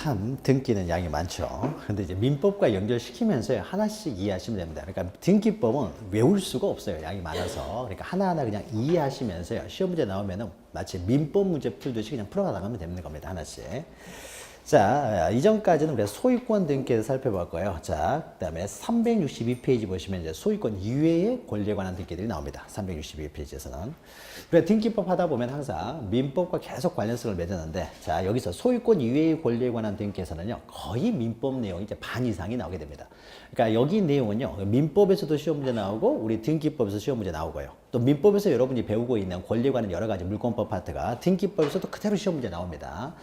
참 등기는 양이 많죠. 근데 이제 민법과 연결시키면서 하나씩 이해하시면 됩니다. 그러니까 등기법은 외울 수가 없어요. 양이 많아서. 그러니까 하나하나 그냥 이해하시면서요. 시험 문제 나오면은 마치 민법 문제 풀듯이 그냥 풀어나가면 되는 겁니다. 하나씩. 자, 이전까지는 그래서 소유권 등기에 살펴봤고요. 자, 그 다음에 362페이지 보시면 이제 소유권 이외의 권리에 관한 등기들이 나옵니다. 362페이지에서는. 그래, 등기법 하다 보면 항상 민법과 계속 관련성을 맺었는데, 자, 여기서 소유권 이외의 권리에 관한 등기에서는요, 거의 민법 내용이 이제 반 이상이 나오게 됩니다. 그러니까 여기 내용은요, 민법에서도 시험 문제 나오고, 우리 등기법에서 시험 문제 나오고요. 또 민법에서 여러분이 배우고 있는 권리에 관한 여러 가지 물권법 파트가 등기법에서도 그대로 시험 문제 나옵니다.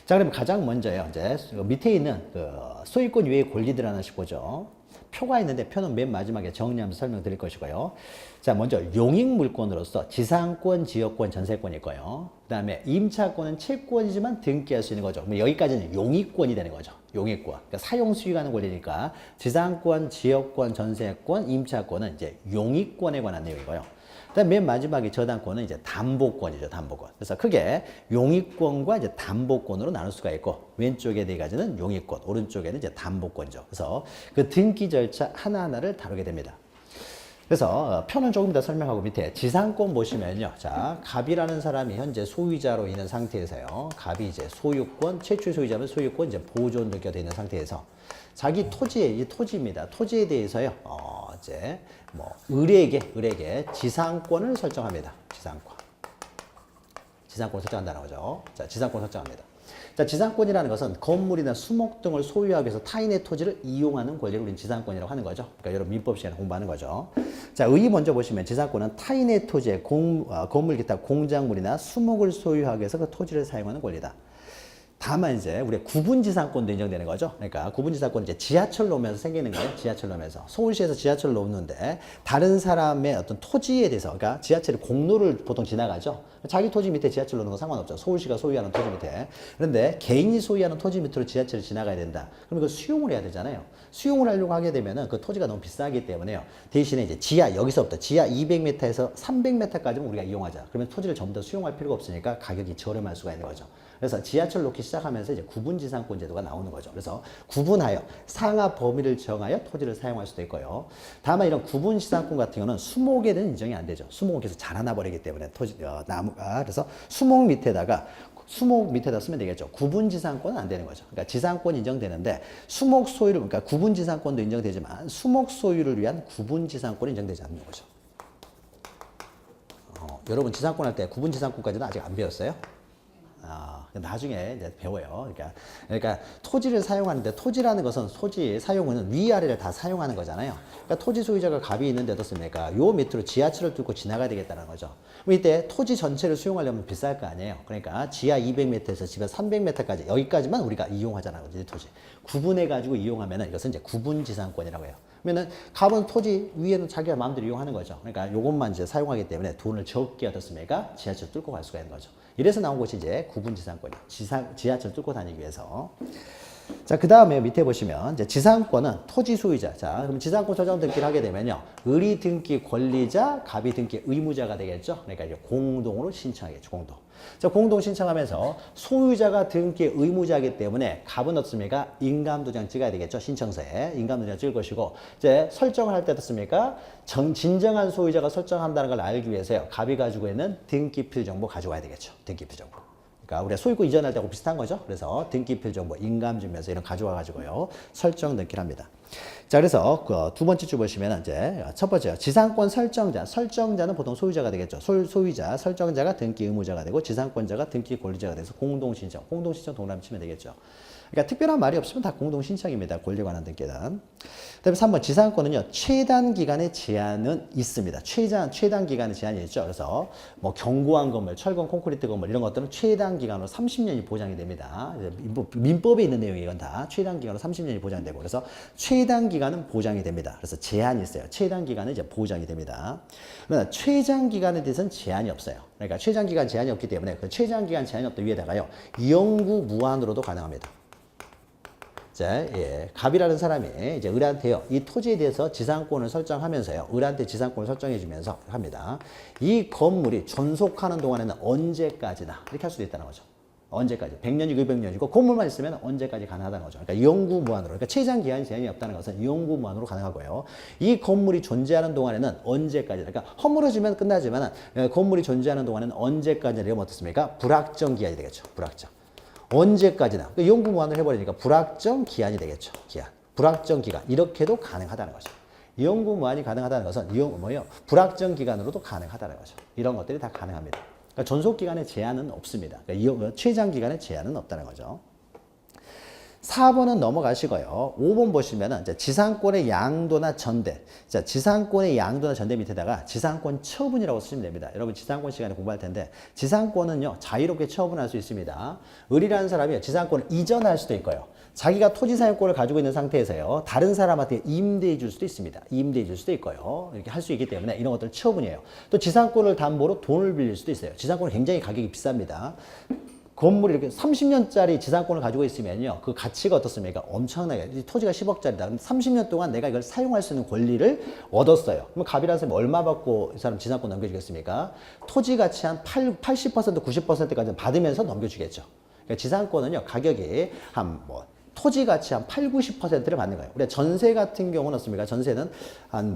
자, 그럼 가장 먼저요, 이제 밑에 있는 그 소유권 이외의 권리들 하나씩 보죠. 표가 있는데 표는 맨 마지막에 정리하면서 설명드릴 것이고요. 자, 먼저 용익물권으로서 지상권, 지역권, 전세권일 거예요. 그 다음에 임차권은 채권이지만 등기할 수 있는 거죠. 그럼 여기까지는 용익권이 되는 거죠. 용익권. 그러니까 사용 수익하는 권리니까 지상권, 지역권, 전세권, 임차권은 이제 용익권에 관한 내용이고요. 그다음 맨 마지막에 저당권은 이제 담보권이죠, 담보권. 그래서 크게 용익권과 이제 담보권으로 나눌 수가 있고, 왼쪽에 네 가지는 용익권, 오른쪽에는 이제 담보권이죠. 그래서 그 등기 절차 하나하나를 다루게 됩니다. 그래서 표는 조금 더 설명하고 밑에 지상권 보시면요. 자, 갑이라는 사람이 현재 소유자로 있는 상태에서요. 갑이 이제 소유권, 최초의 소유자면 소유권 이제 보존 등기가 되어 있는 상태에서 자기 토지에, 이 토지입니다. 토지에 대해서요. 이제 뭐 을에게 지상권을 설정합니다. 지상권을 설정한다는 거죠. 자, 지상권을 설정합니다. 자, 지상권이라는 것은 건물이나 수목 등을 소유하기 위해서 타인의 토지를 이용하는 권리를 우리는 지상권이라고 하는 거죠. 그러니까 여러분 민법 시간에 공부하는 거죠. 자, 의 먼저 보시면 지상권은 타인의 토지에 건물 기타 공작물이나 수목을 소유하기 위해서 그 토지를 사용하는 권리다. 다만 이제 우리 구분지상권도 인정되는 거죠. 그러니까 구분지상권은 이제 지하철 놓으면서 생기는 거예요. 지하철 놓으면서. 서울시에서 지하철 놓는데 다른 사람의 어떤 토지에 대해서, 그러니까 지하철이 공로를 보통 지나가죠. 자기 토지 밑에 지하철 놓는 건 상관없죠. 서울시가 소유하는 토지 밑에. 그런데 개인이 소유하는 토지 밑으로 지하철이 지나가야 된다. 그럼 그 수용을 해야 되잖아요. 수용을 하려고 하게 되면은 그 토지가 너무 비싸기 때문에요. 대신에 이제 여기서부터 지하 200m에서 300m까지는 우리가 이용하자. 그러면 토지를 전부 다 수용할 필요가 없으니까 가격이 저렴할 수가 있는 거죠. 그래서 지하철 놓기 시작하면서 이제 구분지상권 제도가 나오는 거죠. 그래서 구분하여 상하 범위를 정하여 토지를 사용할 수도 있고요. 다만 이런 구분지상권 같은 경우는 수목에는 인정이 안 되죠. 수목은 계속 자라나 버리기 때문에 나무가. 그래서 수목 밑에다 쓰면 되겠죠. 구분지상권은 안 되는 거죠. 그러니까 지상권 인정되는데 수목 소유를, 그러니까 구분지상권도 인정되지만 수목 소유를 위한 구분지상권이 인정되지 않는 거죠. 여러분 지상권 할 때 구분지상권까지는 아직 안 배웠어요? 나중에 이제 배워요. 그러니까 토지를 사용하는데, 토지라는 것은 토지 사용은 위아래를 다 사용하는 거잖아요. 그러니까 토지 소유자가 갑이 있는데 어떻습니까? 요 밑으로 지하철을 뚫고 지나가야 되겠다는 거죠. 그럼 이때 토지 전체를 수용하려면 비쌀 거 아니에요. 그러니까 지하 200m에서 지하 300m까지 여기까지만 우리가 이용하잖아요. 이 토지. 구분해가지고 이용하면은 이것은 이제 구분지상권이라고 해요. 그러면은 갑은 토지 위에는 자기가 마음대로 이용하는 거죠. 그러니까 요것만 이제 사용하기 때문에 돈을 적게 어떻습니까? 지하철 뚫고 갈 수가 있는 거죠. 이래서 나온 것이 이제 구분지상권이에요. 지하철 뚫고 다니기 위해서. 자, 그 다음에 밑에 보시면 이제 지상권은 토지 소유자. 자, 그럼 지상권 설정 등기를 하게 되면요. 을이 등기 권리자, 갑이 등기 의무자가 되겠죠. 그러니까 이제 공동으로 신청하겠죠. 공동. 자, 공동 신청하면서 소유자가 등기 의무자이기 때문에 갑은 어떻습니까? 인감도장 찍어야 되겠죠. 신청서에 인감도장 찍을 것이고, 이제 설정을 할 때 어떻습니까? 진정한 소유자가 설정한다는 걸 알기 위해서요. 갑이 가지고 있는 등기필 정보 가져와야 되겠죠. 등기필 정보. 그러니까 우리가 소유권 이전할 때하고 비슷한 거죠. 그래서 등기필 정보, 인감증명서 이런 가져와 가지고요. 설정 등기를 합니다. 자, 그래서 그 두 번째 줄 보시면 이제 첫 번째 지상권 설정자는 보통 소유자가 되겠죠. 소유자, 설정자가 등기 의무자가 되고 지상권자가 등기 권리자가 돼서 공동신청 동그라미 치면 되겠죠. 그러니까 특별한 말이 없으면 다 공동신청입니다. 권리에 관한 등기는. 그다음에 3번 지상권은요. 최단 기간의 제한은 있습니다. 최단 기간의 제한이 있죠. 그래서 뭐 견고한 건물, 철근 콘크리트 건물 이런 것들은 최단 기간으로 30년이 보장이 됩니다. 민법에 있는 내용이 이건 다 최단 기간으로 30년이 보장되고, 그래서 최단 기간은 보장이 됩니다. 그래서 제한이 있어요. 최단 기간은 이제 보장이 됩니다. 그러나 최장 기간에 대해서는 제한이 없어요. 그러니까 최장 기간 제한이 없기 때문에 그 최장 기간 제한이 없다 위에다가요. 영구 무한으로도 가능합니다. 자, 갑이라는 사람이 이제 을한테요, 이 토지에 대해서 지상권을 설정하면서요, 을한테 지상권을 설정해주면서 합니다. 이 건물이 존속하는 동안에는 언제까지나 이렇게 할 수도 있다는 거죠. 언제까지? 100년이고 200년이고 건물만 있으면 언제까지 가능하다는 거죠. 그러니까 영구 무한으로. 그러니까 최장 기한 제한이 없다는 것은 영구 무한으로 가능하고요. 이 건물이 존재하는 동안에는 언제까지? 그러니까 허물어지면 끝나지만 건물이 존재하는 동안에는 언제까지? 이러면 어떻습니까? 불확정 기한이 되겠죠. 불확정. 언제까지나. 그러니까 영구 무한을 해버리니까 불확정 기한이 되겠죠. 기한. 불확정 기간. 이렇게도 가능하다는 거죠. 영구 무한이 가능하다는 것은 불확정 기간으로도 가능하다는 거죠. 이런 것들이 다 가능합니다. 그러니까 존속 기간에 제한은 없습니다. 그러니까 최장 기간에 제한은 없다는 거죠. 4번은 넘어가시고요. 5번 보시면은 이제 지상권의 양도나 전대. 자, 지상권의 양도나 전대 밑에다가 지상권 처분이라고 쓰시면 됩니다. 여러분 지상권 시간에 공부할 텐데 지상권은요 자유롭게 처분할 수 있습니다. 을이라는 사람이 지상권을 이전할 수도 있고요. 자기가 토지 사용권을 가지고 있는 상태에서요 다른 사람한테 임대해 줄 수도 있습니다. 임대해 줄 수도 있고요. 이렇게 할 수 있기 때문에 이런 것들 처분이에요. 또 지상권을 담보로 돈을 빌릴 수도 있어요. 지상권은 굉장히 가격이 비쌉니다. 건물이 이렇게 30년짜리 지상권을 가지고 있으면요. 그 가치가 어떻습니까? 엄청나게. 토지가 10억짜리다. 그럼 30년 동안 내가 이걸 사용할 수 있는 권리를 얻었어요. 그럼 갑이라는 사람이 얼마 받고 이 사람 지상권 넘겨주겠습니까? 토지 가치 한 80%, 90%까지 받으면서 넘겨주겠죠. 그러니까 지상권은요. 가격이 토지 가치 한 8, 90%를 받는 거예요. 우리가 전세 같은 경우는 어떻습니까? 전세는 한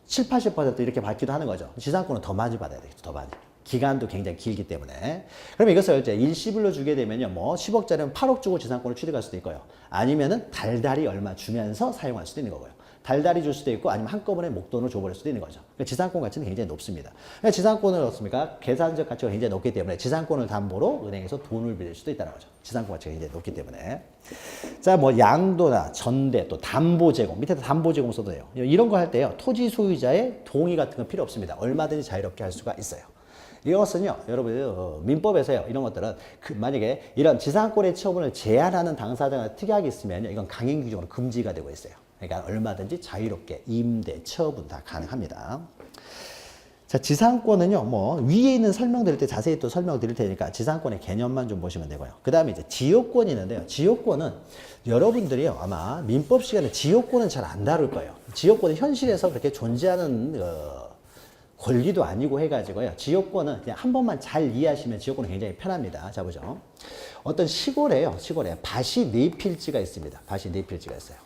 7, 80% 이렇게 받기도 하는 거죠. 지상권은 더 많이 받아야 되겠죠. 더 많이. 기간도 굉장히 길기 때문에. 그럼 이것을 이제 일시불로 주게 되면요. 10억짜리면 8억 주고 지상권을 취득할 수도 있고요. 아니면은 달달이 얼마 주면서 사용할 수도 있는 거고요. 달달이 줄 수도 있고 아니면 한꺼번에 목돈을 줘버릴 수도 있는 거죠. 그러니까 지상권 가치는 굉장히 높습니다. 그러니까 지상권을 어떻습니까? 계산적 가치가 굉장히 높기 때문에 지상권을 담보로 은행에서 돈을 빌릴 수도 있다는 거죠. 지상권 가치가 굉장히 높기 때문에. 자, 양도나 전대 또 담보 제공. 밑에도 담보 제공 써도 돼요. 이런 거 할 때요. 토지 소유자의 동의 같은 건 필요 없습니다. 얼마든지 자유롭게 할 수가 있어요. 이것은요, 여러분, 민법에서요, 이런 것들은, 만약에 이런 지상권의 처분을 제한하는 당사자가 특이하게 있으면요, 이건 강행 규정으로 금지가 되고 있어요. 그러니까 얼마든지 자유롭게 임대, 처분 다 가능합니다. 자, 지상권은요, 위에 있는 설명 드릴 때 자세히 또 설명 드릴 테니까 지상권의 개념만 좀 보시면 되고요. 그 다음에 이제 지역권이 있는데요. 지역권은 여러분들이요, 아마 민법 시간에 지역권은 잘 안 다룰 거예요. 지역권은 현실에서 그렇게 존재하는, 권리도 아니고 해가지고요. 지역권은 그냥 한 번만 잘 이해하시면 지역권은 굉장히 편합니다. 자, 보죠. 어떤 시골에 밭이 4필지가 있습니다. 밭이 4필지가 있어요.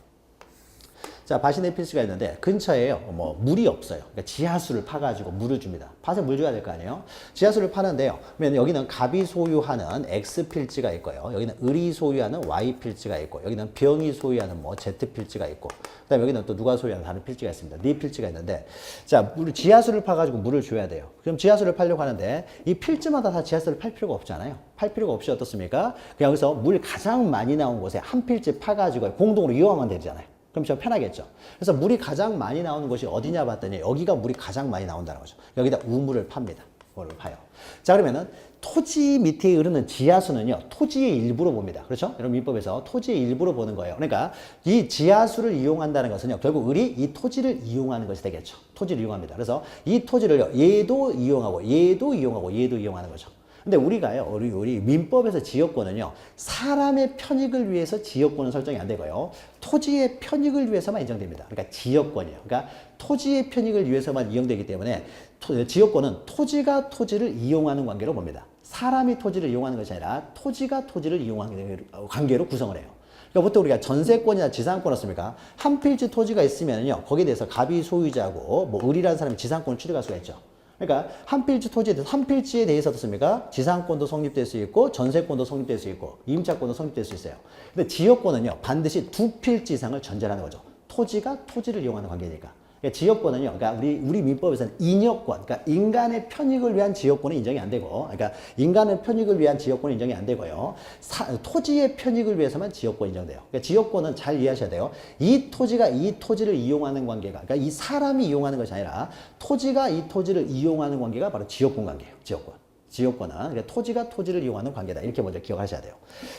자, 밭이 4필지가 있는데 근처에요. 물이 없어요. 그러니까 지하수를 파가지고 물을 줍니다. 밭에 물 줘야 될 거 아니에요? 지하수를 파는데요. 그러면 여기는 갑이 소유하는 X필지가 있고요. 여기는 을이 소유하는 Y필지가 있고 여기는 병이 소유하는 Z필지가 있고 그다음에 여기는 또 누가 소유하는 다른 필지가 있습니다. 4필지가 있는데 자, 지하수를 파가지고 물을 줘야 돼요. 그럼 지하수를 팔려고 하는데 이 필지마다 다 지하수를 팔 필요가 없잖아요. 팔 필요가 없이 어떻습니까? 그냥 여기서 물 가장 많이 나온 곳에 한 필지 파가지고 공동으로 이용하면 되잖아요. 그럼 좀 편하겠죠. 그래서 물이 가장 많이 나오는 곳이 어디냐 봤더니 여기가 물이 가장 많이 나온다는 거죠. 여기다 우물을 팝니다. 우물을 파요. 자, 그러면은 토지 밑에 흐르는 지하수는요. 토지의 일부로 봅니다. 그렇죠? 여러분 민법에서 토지의 일부로 보는 거예요. 그러니까 이 지하수를 이용한다는 것은요. 결국 을이 이 토지를 이용하는 것이 되겠죠. 토지를 이용합니다. 그래서 이 토지를요. 얘도 이용하고 얘도 이용하고 얘도 이용하는 거죠. 근데 우리가요, 우리 민법에서 지역권은요, 사람의 편익을 위해서 지역권은 설정이 안 되고요, 토지의 편익을 위해서만 인정됩니다. 그러니까 지역권이에요. 그러니까 토지의 편익을 위해서만 이용되기 때문에 지역권은 토지가 토지를 이용하는 관계로 봅니다. 사람이 토지를 이용하는 것이 아니라 토지가 토지를 이용하는 관계로 구성을 해요. 그러니까 보통 우리가 전세권이나 지상권 없습니까? 한 필지 토지가 있으면요, 거기에 대해서 갑이 소유자고, 을이라는 사람이 지상권을 취득할 수가 있죠. 그러니까 한 필지 토지에 대해서 한 필지에 대해서 어떻습니까? 지상권도 성립될 수 있고 전세권도 성립될 수 있고 임차권도 성립될 수 있어요. 근데 지역권은요 반드시 2필지 이상을 전제하는 거죠. 토지가 토지를 이용하는 관계니까. 그러니까 지역권은요, 그러니까 우리 민법에서는 인여권, 그러니까 인간의 편익을 위한 지역권은 인정이 안 되고, 그러니까 인간의 편익을 위한 지역권은 인정이 안 되고요. 토지의 편익을 위해서만 지역권 인정돼요. 그러니까 지역권은 잘 이해하셔야 돼요. 이 토지가 이 토지를 이용하는 관계가, 그러니까 이 사람이 이용하는 것이 아니라 토지가 이 토지를 이용하는 관계가 바로 지역권 관계예요. 지역권. 지역권은 그러니까 토지가 토지를 이용하는 관계다. 이렇게 먼저 기억하셔야 돼요.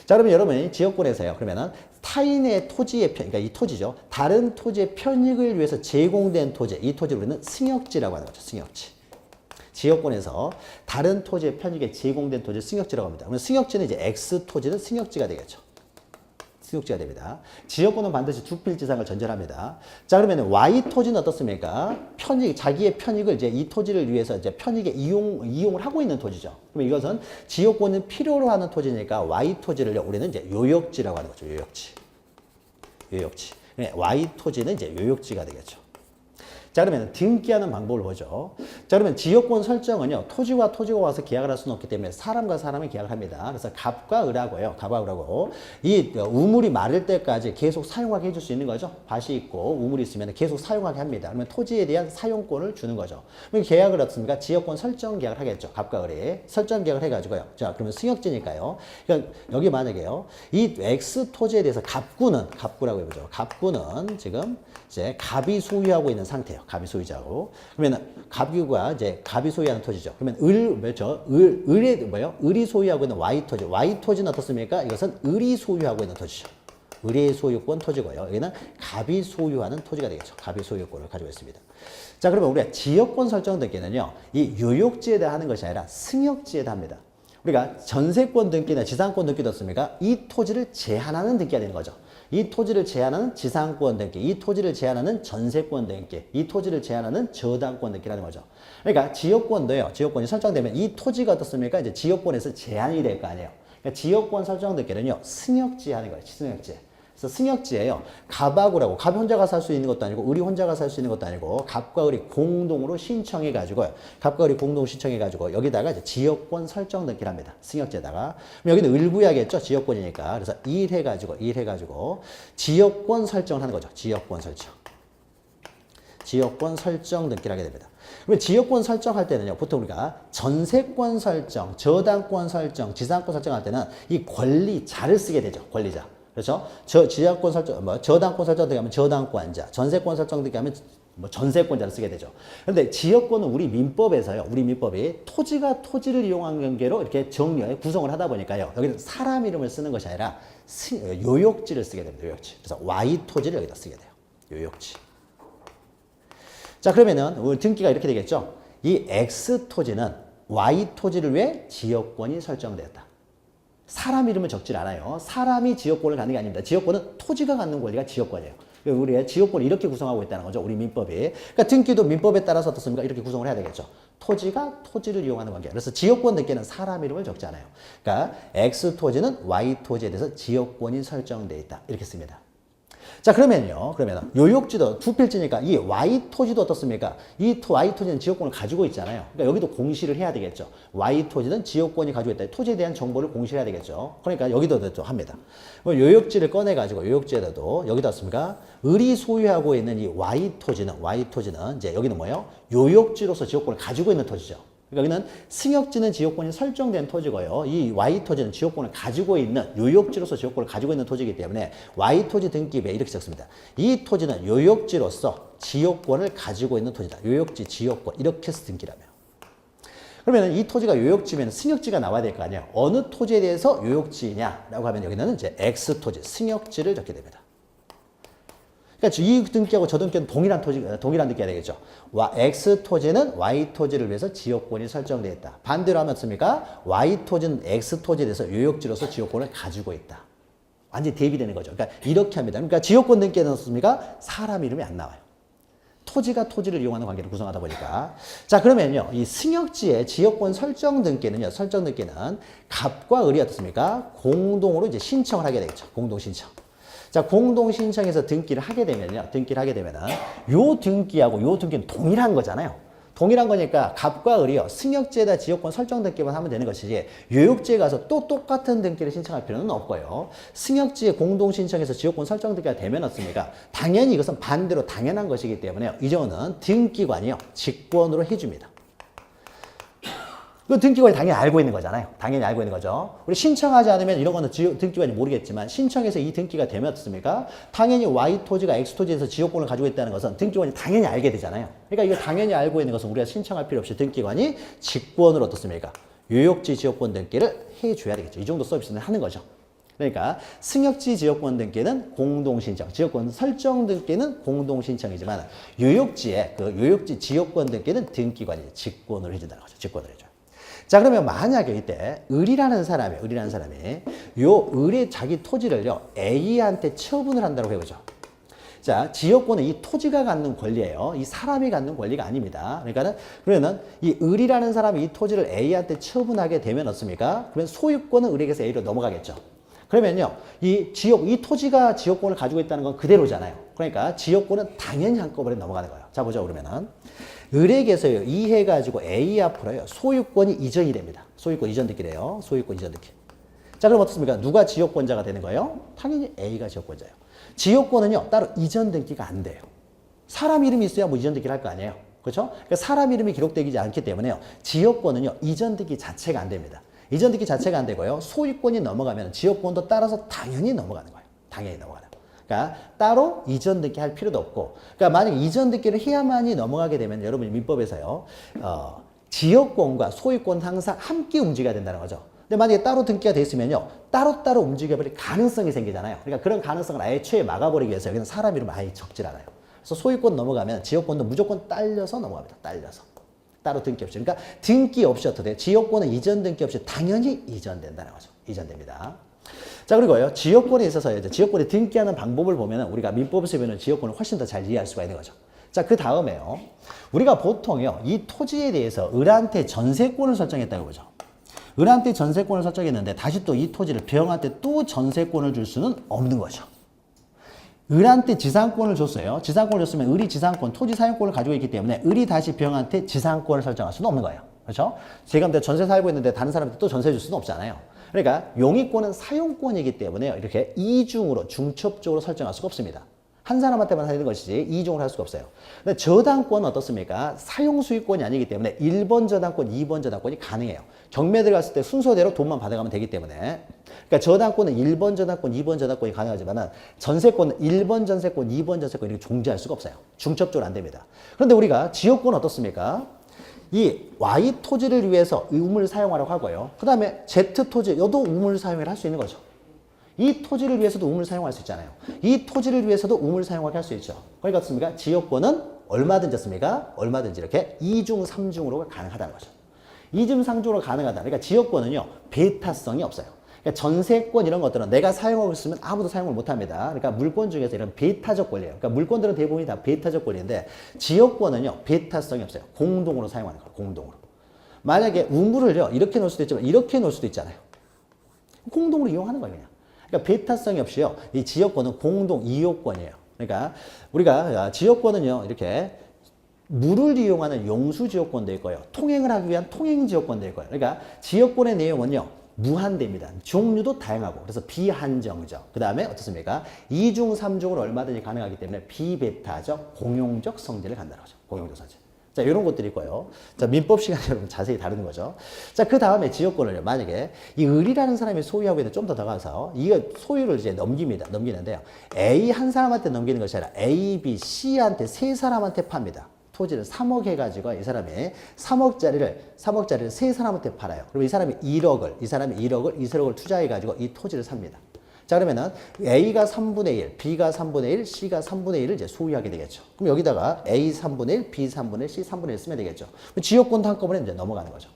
자, 그러면 여러분이 지역권에서요. 그러면은 타인의 토지의 편, 그러니까 이 토지죠. 다른 토지의 편익을 위해서 제공된 토지, 이 토지를 우리는 승역지라고 하는 거죠. 승역지. 지역권에서 다른 토지의 편익에 제공된 토지 승역지라고 합니다. 그러면 승역지는 이제 X 토지는 승역지가 되겠죠. 승역지가 됩니다. 지역권은 반드시 두 필지상을 전제합니다. 자, 그러면 Y 토지는 어떻습니까? 자기의 편익을 이제 이 토지를 위해서 이제 편익에 이용을 하고 있는 토지죠. 그러면 이것은 지역권은 필요로 하는 토지니까 Y 토지를 우리는 이제 요역지라고 하는 거죠. 요역지. Y 토지는 이제 요역지가 되겠죠. 자, 그러면 등기하는 방법을 보죠. 자, 그러면 지역권 설정은요, 토지와 토지가 와서 계약을 할 수는 없기 때문에 사람과 사람이 계약을 합니다. 그래서 갑과 을하고요, 이 우물이 마를 때까지 계속 사용하게 해줄 수 있는 거죠. 밭이 있고 우물이 있으면 계속 사용하게 합니다. 그러면 토지에 대한 사용권을 주는 거죠. 그럼 계약을 어떻습니까? 지역권 설정 계약을 하겠죠. 갑과 을이 설정 계약을 해가지고요. 자, 그러면 승역지니까요. 그러니까 여기 만약에요, 이 X 토지에 대해서 갑구라고 해보죠. 갑구는 지금 이제 갑이 소유하고 있는 상태예요. 갑이 소유자고. 그러면 갑이 소유하는 토지죠. 그러면 을이 소유하고 있는 Y 토지. Y 토지는 어떻습니까? 이것은 을이 소유하고 있는 토지죠. 을의 소유권 토지고요. 여기는 갑이 소유하는 토지가 되겠죠. 갑이 소유권을 가지고 있습니다. 자, 그러면 우리가 지역권 설정 등기는요, 이 요역지에 대해 하는 것이 아니라 승역지에 대해 합니다. 우리가 전세권 등기나 지상권 등기도 없습니까? 이 토지를 제한하는 등기가 되는 거죠. 이 토지를 제한하는 지상권 등기, 이 토지를 제한하는 전세권 등기, 이 토지를 제한하는 저당권 등기라는 거죠. 그러니까 지역권도요, 지역권이 설정되면 이 토지가 어떻습니까? 이제 지역권에서 제한이 될 거 아니에요. 그러니까 지역권 설정 등기는요, 승역지 하는 거예요. 승역지. 그래서 승역지예요. 갑하고라고, 갑이 혼자가 살 수 있는 것도 아니고 을이 혼자가 살 수 있는 것도 아니고 갑과 을이 공동으로 신청해가지고요. 갑과 을이 공동 신청해가지고 여기다가 이제 지역권 설정 등기를 합니다. 승역지에다가. 그럼 여기는 을구야겠죠. 지역권이니까. 그래서 일해가지고 지역권 설정을 하는 거죠. 지역권 설정 등기를 하게 됩니다. 그러면 지역권 설정할 때는요, 보통 우리가 전세권 설정, 저당권 설정, 지상권 설정할 때는 이 권리자를 쓰게 되죠. 권리자. 그렇죠? 지역권 설정, 저당권 설정 등기하면 저당권자, 전세권 설정 등기하면 전세권자를 쓰게 되죠. 그런데 지역권은 우리 민법이 토지가 토지를 이용한 관계로 이렇게 구성을 하다 보니까요, 여기는 사람 이름을 쓰는 것이 아니라 요역지를 쓰게 됩니다. 요역지. 그래서 Y 토지를 여기다 쓰게 돼요. 요역지. 자, 그러면은 우리 등기가 이렇게 되겠죠. 이 X 토지는 Y 토지를 위해 지역권이 설정되었다. 사람 이름을 적질 않아요. 사람이 지역권을 갖는 게 아닙니다. 지역권은 토지가 갖는 권리가 지역권이에요. 우리의 지역권을 이렇게 구성하고 있다는 거죠. 우리 민법이. 그러니까 등기도 민법에 따라서 어떻습니까? 이렇게 구성을 해야 되겠죠. 토지가 토지를 이용하는 관계. 그래서 지역권 등기는 사람 이름을 적지 않아요. 그러니까 X 토지는 Y 토지에 대해서 지역권이 설정되어 있다. 이렇게 씁니다. 자, 그러면 요역지도 두 필지니까 이 Y 토지도 어떻습니까? 이 Y 토지는 지역권을 가지고 있잖아요. 그러니까 여기도 공시를 해야 되겠죠. Y 토지는 지역권이 가지고 있다. 토지에 대한 정보를 공시해야 되겠죠. 그러니까 여기도 또 합니다. 요역지를 꺼내가지고 요역지에다도 여기다 어떻습니까? 을이 소유하고 있는 이 Y 토지는 이제 여기는 뭐예요? 요역지로서 지역권을 가지고 있는 토지죠. 그러니까 여기는 승역지는 지역권이 설정된 토지고요. 이 Y 토지는 지역권을 가지고 있는 요역지로서 지역권을 가지고 있는 토지이기 때문에 Y 토지 등기부에 이렇게 적습니다. 이 토지는 요역지로서 지역권을 가지고 있는 토지다. 요역지 지역권 이렇게 해서 등기라며. 그러면 이 토지가 요역지면 승역지가 나와야 될 거 아니에요. 어느 토지에 대해서 요역지냐라고 하면 여기는 이제 X 토지 승역지를 적게 됩니다. 그러니까 이 등기하고 저 등기는 동일한 등기가 되겠죠. X 토지는 Y 토지를 위해서 지역권이 설정되어 있다. 반대로 하면 어떻습니까? Y 토지는 X 토지에 대해서 요역지로서 지역권을 가지고 있다. 완전히 대비되는 거죠. 그러니까 이렇게 합니다. 그러니까 지역권 등기에는 어떻습니까? 사람 이름이 안 나와요. 토지가 토지를 이용하는 관계를 구성하다 보니까. 자, 그러면요, 이 승역지의 지역권 설정 등기는 갑과 을이 어떻습니까? 공동으로 이제 신청을 하게 되겠죠. 공동 신청. 자, 공동 신청해서 등기를 하게 되면은 요 등기하고 요 등기는 동일한 거잖아요. 동일한 거니까 갑과 을이요, 승역지에다 지역권 설정 등기만 하면 되는 것이지 요역지에 가서 또 똑같은 등기를 신청할 필요는 없고요. 승역지에 공동 신청해서 지역권 설정 등기가 되면 어떻습니까? 당연히 이것은 반대로 당연한 것이기 때문에 이전은 등기관이요, 직권으로 해줍니다. 그 등기관이 당연히 알고 있는 거잖아요. 당연히 알고 있는 거죠. 우리 신청하지 않으면 이런 거는 등기관이 모르겠지만 신청해서 이 등기가 되면 어떻습니까? 당연히 Y 토지가 X 토지에서 지역권을 가지고 있다는 것은 등기관이 당연히 알게 되잖아요. 그러니까 이거 당연히 알고 있는 것은 우리가 신청할 필요 없이 등기관이 직권으로 어떻습니까? 요역지 지역권 등기를 해줘야 되겠죠. 이 정도 서비스는 하는 거죠. 그러니까 승역지 지역권 등기는 공동신청, 지역권 설정 등기는 공동신청이지만 요역지 지역권 등기는 등기관이 직권을 해준다는 거죠. 직권을 해줘요. 자, 그러면 만약에 이때 을이라는 사람이 요 을의 자기 토지를요, A한테 처분을 한다고 해보죠. 자, 지역권은 이 토지가 갖는 권리예요. 이 사람이 갖는 권리가 아닙니다. 그러면은 이 을이라는 사람이 이 토지를 A한테 처분하게 되면 어떻습니까? 그러면 소유권은 을에게서 A로 넘어가겠죠. 그러면요, 이 토지가 지역권을 가지고 있다는 건 그대로잖아요. 그러니까 지역권은 당연히 한꺼번에 넘어가는 거예요. 자, 보죠. 그러면은 을에게서요, 이해가지고 A 앞으로요, 소유권이 이전이 됩니다. 소유권 이전되기래요. 소유권 이전되기. 자, 그럼 어떻습니까? 누가 지역권자가 되는 거예요? 당연히 A가 지역권자예요. 지역권은요, 따로 이전 등기가 안 돼요. 사람 이름이 있어야 뭐 이전 등기를 할 거 아니에요. 그렇죠? 그러니까 사람 이름이 기록되지 않기 때문에요, 지역권은요, 이전 등기 자체가 안 됩니다. 이전 등기 자체가 안 되고요, 소유권이 넘어가면 지역권도 따라서 당연히 넘어가는 거예요. 당연히 넘어가는 거예요. 그러니까 따로 이전 등기 할 필요도 없고, 그러니까 만약 이전 등기를 해야만이 넘어가게 되면 여러분 민법에서요, 지역권과 소유권 항상 함께 움직여야 된다는 거죠. 근데 만약에 따로 등기가 돼 있으면요, 따로따로 움직여버릴 가능성이 생기잖아요. 그러니까 그런 가능성을 아예 애초에 막아버리기 위해서 여기는 사람 이름을 아예 적질 않아요. 그래서 소유권 넘어가면 지역권도 무조건 딸려서 넘어갑니다. 딸려서. 따로 등기 없이. 그러니까 등기 없이 어떻게 돼요? 지역권은 이전 등기 없이 당연히 이전된다는 거죠. 이전됩니다. 자, 그리고요, 지역권에 있어서 이제 지역권에 등기하는 방법을 보면은 우리가 민법에서 보면 지역권을 훨씬 더 잘 이해할 수가 있는 거죠. 자, 그 다음에요, 우리가 보통요, 이 토지에 대해서 을한테 전세권을 설정했다고 보죠. 을한테 전세권을 설정했는데 다시 또 이 토지를 병한테 또 전세권을 줄 수는 없는 거죠. 을한테 지상권을 줬어요. 지상권을 줬으면 을이 지상권, 토지 사용권을 가지고 있기 때문에 을이 다시 병한테 지상권을 설정할 수는 없는 거예요. 그렇죠? 제가 전세 살고 있는데 다른 사람한테 또 전세 줄 수는 없잖아요. 그러니까 용의권은 사용권이기 때문에 이렇게 이중으로 중첩적으로 설정할 수가 없습니다. 한 사람한테만 하는 것이지 이중으로 할 수가 없어요. 근데 저당권은 어떻습니까? 사용수익권이 아니기 때문에 1번 저당권, 2번 저당권이 가능해요. 경매 들어갔을 때 순서대로 돈만 받아가면 되기 때문에. 그러니까 저당권은 1번 저당권, 2번 저당권이 가능하지만 전세권은 1번 전세권, 2번 전세권 이렇게 존재할 수가 없어요. 중첩적으로 안 됩니다. 그런데 우리가 지역권은 어떻습니까? 이 Y 토지를 위해서 우물을 사용하려고 하고요. 그 다음에 Z 토지, 여도 우물을 사용을 할 수 있는 거죠. 이 토지를 위해서도 우물을 사용할 수 있잖아요. 이 토지를 위해서도 우물을 사용하게 할 수 있죠. 그러니까 어떻습니까? 지역권은 얼마든지 어떻습니까? 얼마든지 이렇게 2중, 3중으로 가능하다는 거죠. 2중, 3중으로 가능하다. 그러니까 지역권은요, 배타성이 없어요. 그러니까 전세권 이런 것들은 내가 사용하고 있으면 아무도 사용을 못 합니다. 그러니까 물권 중에서 이런 배타적 권리예요. 그러니까 물권들은 대부분이 다 배타적 권리인데 지역권은요, 배타성이 없어요. 공동으로 사용하는 거예요. 공동으로. 만약에 우물을요, 이렇게 놓을 수도 있지만 이렇게 놓을 수도 있잖아요. 공동으로 이용하는 거예요, 그냥. 그러니까 배타성이 없이요, 이 지역권은 공동 이용권이에요. 그러니까 우리가 지역권은요, 이렇게 물을 이용하는 용수지역권도 있고요, 통행을 하기 위한 통행지역권도 있고요. 그러니까 지역권의 내용은요, 무한대입니다. 종류도 다양하고, 그래서 비한정적. 그 다음에 어떻습니까? 2중, 3중으로 얼마든지 가능하기 때문에 비배타적, 공용적 성질을 갖는다는 거죠. 공용적 성질. 자, 이런 것들이 있고요. 자, 민법 시간에 여러분 자세히 다루는 거죠. 자, 그 다음에 지역권을 만약에 이 을이라는 사람이 소유하고 있는 좀 더 가서 이거 소유를 이제 넘깁니다. 넘기는데요. A 한 사람한테 넘기는 것이 아니라 A, B, C한테 세 사람한테 팝니다. 토지를 3억 해가지고 이 사람이 3억짜리를 세 사람한테 팔아요. 그럼 이 사람이 1억을 투자해가지고 이 토지를 삽니다. 자, 그러면은 A가 3분의 1, B가 3분의 1, C가 3분의 1을 이제 소유하게 되겠죠. 그럼 여기다가 A 3분의 1, B 3분의 1, C 3분의 1 쓰면 되겠죠. 지역권도 한꺼번에 이제 넘어가는 거죠.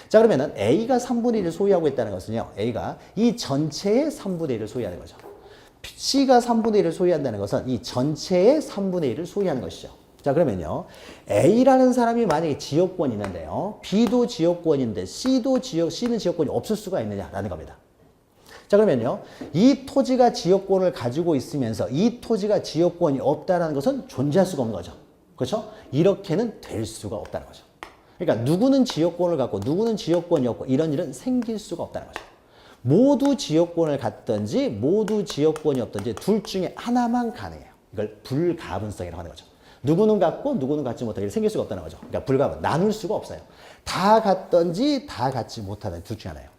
자, 그러면은 A가 3분의 1을 소유하고 있다는 것은요, A가 이 전체의 3분의 1을 소유하는 거죠. C가 3분의 1를 소유한다는 것은 이 전체의 3분의 1을 소유하는 것이죠. 자, 그러면요, A라는 사람이 만약에 지역권이 있는데요, B도 지역권인데 C는 지역권이 없을 수가 있느냐라는 겁니다. 자, 그러면요, 이 토지가 지역권을 가지고 있으면서 이 토지가 지역권이 없다는 것은 존재할 수가 없는 거죠. 그렇죠? 이렇게는 될 수가 없다는 거죠. 그러니까 누구는 지역권을 갖고 누구는 지역권이 없고 이런 일은 생길 수가 없다는 거죠. 모두 지역권을 갖든지 모두 지역권이 없든지 둘 중에 하나만 가능해요. 이걸 불가분성이라고 하는 거죠. 누구는 갖고 누구는 갖지 못하게 생길 수가 없다는 거죠. 그러니까 불가분, 나눌 수가 없어요. 다 갖든지 다 갖지 못하는 둘 중에 하나예요.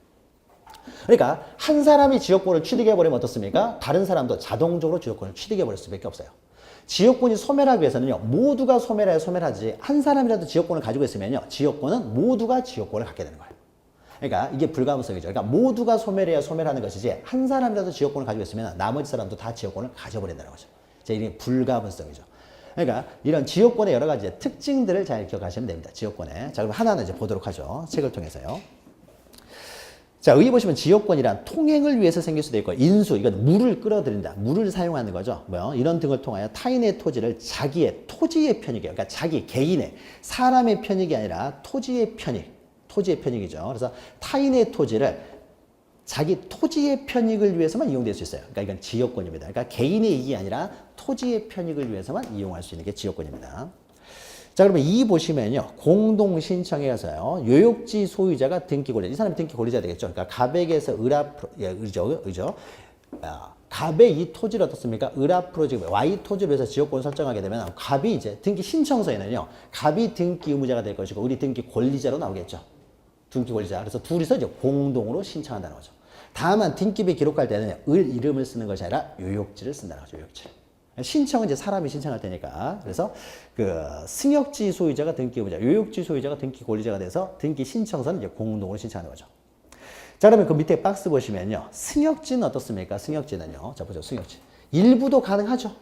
그러니까 한 사람이 지역권을 취득해버리면 어떻습니까? 다른 사람도 자동적으로 지역권을 취득해버릴 수밖에 없어요. 지역권이 소멸하기 위해서는요, 모두가 소멸해야 소멸하지 한 사람이라도 지역권을 가지고 있으면요, 지역권은 모두가 지역권을 갖게 되는 거예요. 그러니까 이게 불가분성이죠. 그러니까 모두가 소멸해야 소멸하는 것이지 한 사람이라도 지역권을 가지고 있으면 나머지 사람도 다 지역권을 가져버린다는 거죠. 이게 불가분성이죠. 그러니까 이런 지역권의 여러 가지 특징들을 잘 기억하시면 됩니다. 지역권에. 자, 그럼 하나는 이제 보도록 하죠. 책을 통해서요. 자, 여기 보시면 지역권이란 통행을 위해서 생길 수도 있고 인수, 이건 물을 끌어들인다. 물을 사용하는 거죠. 뭐 이런 등을 통하여 타인의 토지를 자기의 토지의 편익이에요. 그러니까 자기 개인의 사람의 편익이 아니라 토지의 편익이죠. 그래서 타인의 토지를 자기 토지의 편익을 위해서만 이용될 수 있어요. 그러니까 이건 지역권입니다. 그러니까 개인의 이익이 아니라 토지의 편익을 위해서만 이용할 수 있는 게 지역권입니다. 자, 그러면 이 보시면요. 공동 신청에 가서요. 요역지 소유자가 등기 권리자. 이 사람이 등기 권리자 되겠죠. 그러니까 갑에게서 을 앞으로, 의죠. 갑의 이 토지를 어떻습니까? 을 앞으로 지금 Y 토지로 해서 지역권을 설정하게 되면 갑이 이제 등기 신청서에는요. 갑이 등기 의무자가 될 것이고 을이 등기 권리자로 나오겠죠. 등기 권리자. 그래서 둘이서 이제 공동으로 신청한다는 거죠. 다만 등기부에 기록할 때는 을 이름을 쓰는 것이 아니라 요역지를 쓴다는 거죠. 요역지. 신청은 이제 사람이 신청할 테니까. 그래서 그 승역지 소유자가 등기 의무자, 요역지 소유자가 등기 권리자가 돼서 등기 신청서는 이제 공동으로 신청하는 거죠. 자, 그러면 그 밑에 박스 보시면요. 승역지는 어떻습니까? 승역지는요. 자, 보죠. 승역지. 일부도 가능하죠.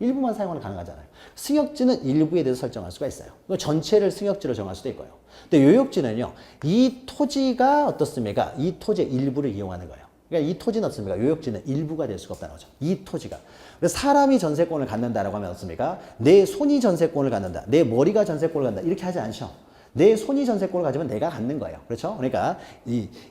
일부만 사용하는 가능하잖아요. 승역지는 일부에 대해서 설정할 수가 있어요. 전체를 승역지로 정할 수도 있고요. 근데 요역지는요. 이 토지가 어떻습니까? 이 토지의 일부를 이용하는 거예요. 그러니까 이 토지는 어떻습니까? 요역지는 일부가 될 수가 없다는 거죠. 이 토지가. 그래서 사람이 전세권을 갖는다라고 하면 어떻습니까? 내 손이 전세권을 갖는다. 내 머리가 전세권을 갖는다. 이렇게 하지 않죠. 내 손이 전세권을 가지면 내가 갖는 거예요. 그렇죠? 그러니까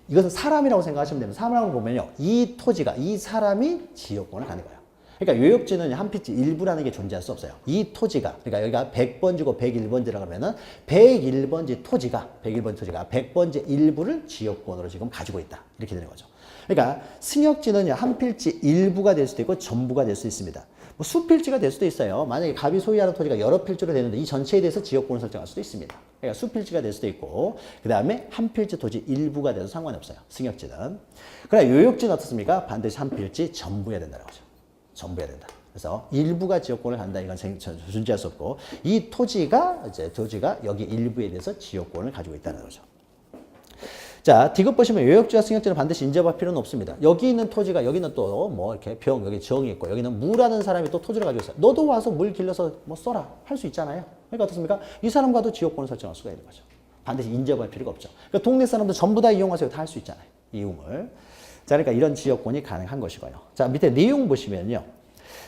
이것은 사람이라고 생각하시면 됩니다. 사람이라고 보면요. 이 토지가, 이 사람이 지역권을 갖는 거예요. 그러니까 요역지는 한 필지 일부라는 게 존재할 수 없어요. 이 토지가, 그러니까 여기가 100번지고 101번지라고 하면은 101번지 토지가 100번지 일부를 지역권으로 지금 가지고 있다. 이렇게 되는 거죠. 그러니까 승역지는요, 한 필지 일부가 될 수도 있고 전부가 될 수 있습니다. 뭐 수필지가 될 수도 있어요. 만약에 갑이 소유하는 토지가 여러 필지로 되는데 이 전체에 대해서 지역권을 설정할 수도 있습니다. 그러니까 수필지가 될 수도 있고, 그 다음에 한 필지 토지 일부가 돼도 상관이 없어요. 승역지는. 그러나 요역지는 어떻습니까? 반드시 한 필지 전부해야 된다는 거죠. 전부해야 된다. 그래서 일부가 지역권을 갖는다. 이건 존재할 수 없고, 이 토지가 여기 일부에 대해서 지역권을 가지고 있다는 거죠. 자, 디귿 보시면 요역지와 승역지는 반드시 인접할 필요는 없습니다. 여기 있는 토지가, 여기는 또 뭐 이렇게 여기 정이 있고, 여기는 무라는 사람이 또 토지를 가지고 있어요. 너도 와서 물 길러서 뭐 써라. 할 수 있잖아요. 그러니까 어떻습니까? 이 사람과도 지역권을 설정할 수가 있는 거죠. 반드시 인접할 필요가 없죠. 그러니까 동네 사람들 전부 다 이용하세요. 다 할 수 있잖아요. 이 우물. 자, 그러니까 이런 지역권이 가능한 것이고요. 자, 밑에 내용 보시면요.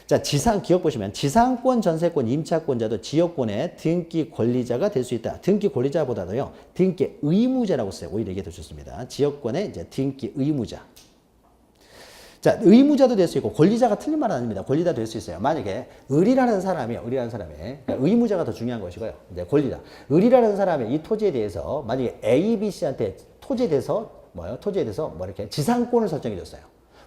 자, 기억 보시면 지상권, 전세권, 임차권자도 지역권의 등기 권리자가 될 수 있다. 등기 권리자보다도요, 등기 의무자라고 써요. 오히려 이게 더 좋습니다. 지역권의 이제 등기 의무자. 자, 의무자도 될 수 있고 권리자가 틀린 말은 아닙니다. 권리자 될 수 있어요. 만약에 을이라는 사람이 그러니까 의무자가 더 중요한 것이고요. 이제 권리자. 을이라는 사람이 이 토지에 대해서 만약에 A, B, C한테 토지에 대해서 이렇게 지상권을 설정해 줬어요.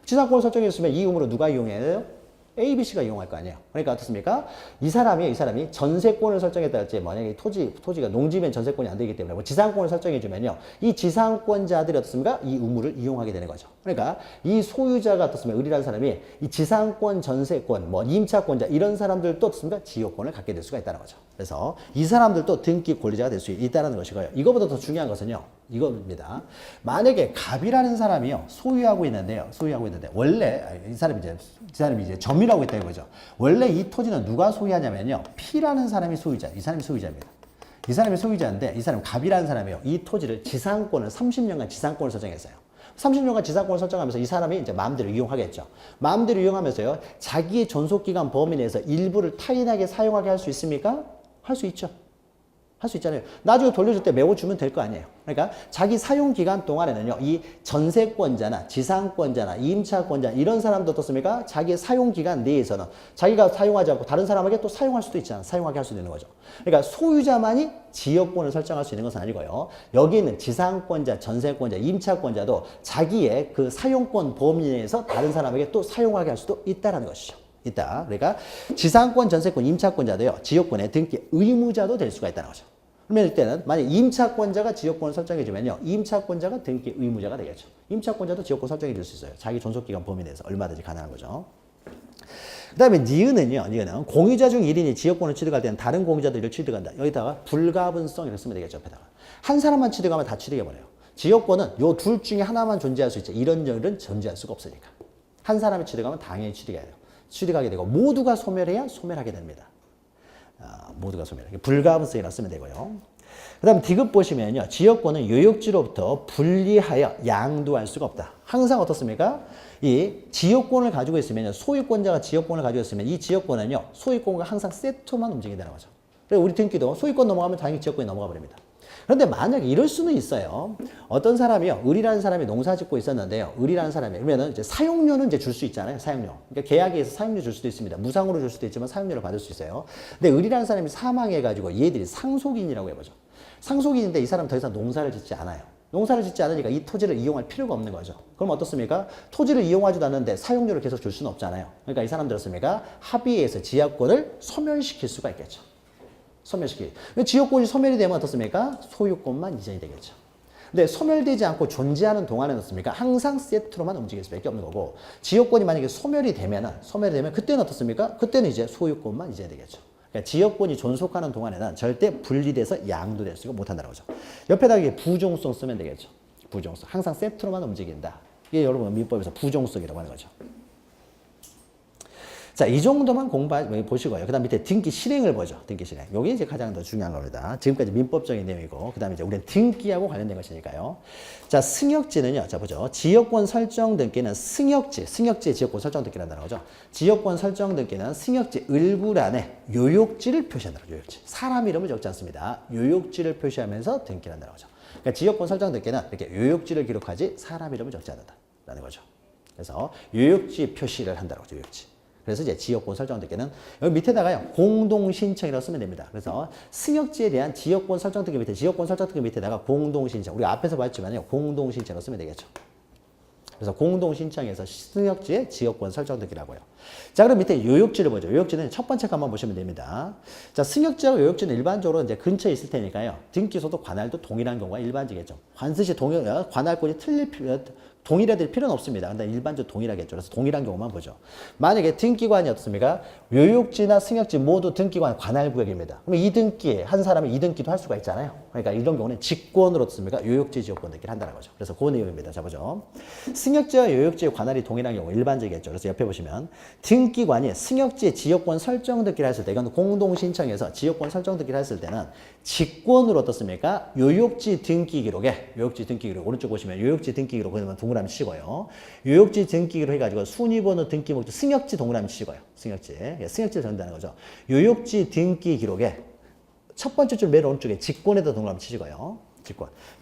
지상권을 설정해 줬으면 이 의무를 누가 이용해요? A, B, C가 이용할 거 아니에요. 그러니까 어떻습니까? 이 사람이 전세권을 설정했다 할지, 만약에 토지가 농지면 전세권이 안 되기 때문에 뭐 지상권을 설정해주면요. 이 지상권자들이 어떻습니까? 이 의무를 이용하게 되는 거죠. 그러니까 이 소유자가 어떻습니까? 을이라는 사람이 이 지상권, 전세권, 뭐 임차권자 이런 사람들도 어떻습니까? 지역권을 갖게 될 수가 있다는 거죠. 그래서 이 사람들도 등기 권리자가 될 수 있다는 것이고요. 이거보다 더 중요한 것은요. 이겁니다. 만약에 갑이라는 사람이요. 소유하고 있는데 원래 이 사람이 이제 점유하고 있다 이거죠. 원래 이 토지는 누가 소유하냐면요. P라는 사람이 소유자. 이 사람이 소유자입니다. 이 사람이 소유자인데 이 사람 갑이라는 사람이요. 이 토지를 30년간 지상권을 설정했어요. 30년간 지상권을 설정하면서 이 사람이 이제 마음대로 이용하겠죠. 마음대로 이용하면서요. 자기의 존속기간 범위 내에서 일부를 타인에게 사용하게 할 수 있습니까? 할 수 있죠. 할 수 있잖아요. 나중에 돌려줄 때 메워주면 될 거 아니에요. 그러니까 자기 사용 기간 동안에는요, 이 전세권자나 지상권자나 임차권자 이런 사람도 어떻습니까? 자기의 사용 기간 내에서는 자기가 사용하지 않고 다른 사람에게 또 사용할 수도 있잖아요. 사용하게 할 수 있는 거죠. 그러니까 소유자만이 지역권을 설정할 수 있는 것은 아니고요. 여기 있는 지상권자, 전세권자, 임차권자도 자기의 그 사용권 범위 내에서 다른 사람에게 또 사용하게 할 수도 있다는 것이죠. 그러니까 지상권, 전세권, 임차권자도요. 지역권의 등기 의무자도 될 수가 있다는 거죠. 그러면 이때는 만약 임차권자가 지역권을 설정해 주면요. 임차권자가 등기 의무자가 되겠죠. 임차권자도 지역권 설정해 줄 수 있어요. 자기 존속기간 범위 내에서 얼마든지 가능한 거죠. 그 다음에 니은은 공유자 중 1인이 지역권을 취득할 때는 다른 공유자들을 취득한다. 여기다가 불가분성 이렇게 쓰면 되겠죠. 옆에다가. 한 사람만 취득하면 다 취득해버려요. 지역권은 요 둘 중에 하나만 존재할 수 있죠. 이런 일은 존재할 수가 없으니까. 한 사람이 취득하면 당연히 취득해야 돼요. 취득하게 되고 모두가 소멸해야 소멸하게 됩니다. 모두가 소멸. 불가분성이라 쓰면 되고요. 그 그 다음 D급 보시면요. 지역권은 요역지로부터 분리하여 양도할 수가 없다. 항상 어떻습니까? 이 지역권을 가지고 있으면 소유권자가 지역권을 가지고 있으면 이 지역권은요. 소유권과 항상 세트만 움직인다는 거죠. 그리고 우리 등기도 소유권 넘어가면 당연히 지역권이 넘어가 버립니다. 그런데 만약에 이럴 수는 있어요. 어떤 사람이요. 을이라는 사람이 농사 짓고 있었는데요. 을이라는 사람이 그러면은 이제 사용료는 이제 줄 수 있잖아요. 사용료. 그러니까 계약에 의해서 사용료 줄 수도 있습니다. 무상으로 줄 수도 있지만 사용료를 받을 수 있어요. 근데 을이라는 사람이 사망해 가지고 얘들이 상속인이라고 해 보죠. 상속인인데 이 사람 더 이상 농사를 짓지 않아요. 농사를 짓지 않으니까 이 토지를 이용할 필요가 없는 거죠. 그럼 어떻습니까? 토지를 이용하지도 않는데 사용료를 계속 줄 수는 없잖아요. 그러니까 이 사람들 어떻습니까? 합의해서 지역권을 소멸시킬 수가 있겠죠. 소멸시키. 지역권이 소멸이 되면 어떻습니까? 소유권만 이전이 되겠죠. 근데 소멸되지 않고 존재하는 동안에는 어떻습니까? 항상 세트로만 움직일 수밖에 없는 거고 지역권이 만약에 소멸이 되면 그때는 어떻습니까? 그때는 이제 소유권만 이전이 되겠죠. 그러니까 지역권이 존속하는 동안에는 절대 분리돼서 양도될 수가 못한다는 거죠. 옆에다가 이게 부종성 쓰면 되겠죠. 부종성. 항상 세트로만 움직인다. 이게 여러분 민법에서 부종성이라고 하는 거죠. 자, 이 정도만 보시고요. 그 다음 밑에 등기 실행을 보죠. 등기 실행. 요게 이제 가장 더 중요한 겁니다. 지금까지 민법적인 내용이고, 그 다음에 이제 우리는 등기하고 관련된 것이니까요. 자, 승역지는요. 자, 보죠. 지역권 설정 등기는 승역지의 지역권 설정 등기란다는 거죠. 지역권 설정 등기는 승역지 을구란에 요역지를 표시한다는 거죠. 요역지. 사람 이름을 적지 않습니다. 요역지를 표시하면서 등기란다는 거죠. 그러니까 지역권 설정 등기는 이렇게 요역지를 기록하지 사람 이름을 적지 않는다라는 거죠. 그래서 요역지 표시를 한다는 거죠. 요역지. 그래서 이제 지역권 설정 등기는 여기 밑에다가요 공동신청이라고 쓰면 됩니다. 그래서 승역지에 대한 지역권 설정 등기 밑에 지역권 설정 등기 밑에다가 공동신청 우리가 앞에서 봤지만요 공동신청으로 쓰면 되겠죠. 그래서 공동신청에서 승역지의 지역권 설정 등기라고요. 자, 그럼 밑에 요역지를 보죠. 요역지는 첫 번째 칸만 보시면 됩니다. 자, 승역지하고 요역지는 일반적으로 이제 근처에 있을 테니까요. 등기소도 관할도 동일한 경우가 일반적이겠죠. 관습시 관할권이 동일해질 필요는 없습니다. 근데 일반적으로 동일하겠죠. 그래서 동일한 경우만 보죠. 만약에 등기관이 어떻습니까? 요역지나 승역지 모두 등기관 관할구역입니다. 그럼 이등기 한 사람이 이등기도 할 수가 있잖아요. 그러니까 이런 경우는 직권으로 어떻습니까? 요역지 지역권 등기를 한다는 거죠. 그래서 그 내용입니다. 자, 보죠. 승역지와 요역지의 관할이 동일한 경우 일반적이겠죠. 그래서 옆에 보시면 등기관이 승역지의 지역권 설정 등기를 했을 때 이건 공동 신청해서 지역권 설정 등기를 했을 때는 직권으로 어떻습니까? 요역지 등기 기록에 요역지 등기 기록 오른쪽 보시면 요역지 등기 기록 그러면 동그라미 치고요. 요역지 등기 기록 해가지고 순위번호 등기 목적 승역지 동그라미 치고요. 승역지를 적는다는 거죠. 요역지 등기 기록에 첫 번째 줄 맨 오른쪽에 직권에다 동그라미 치시고요.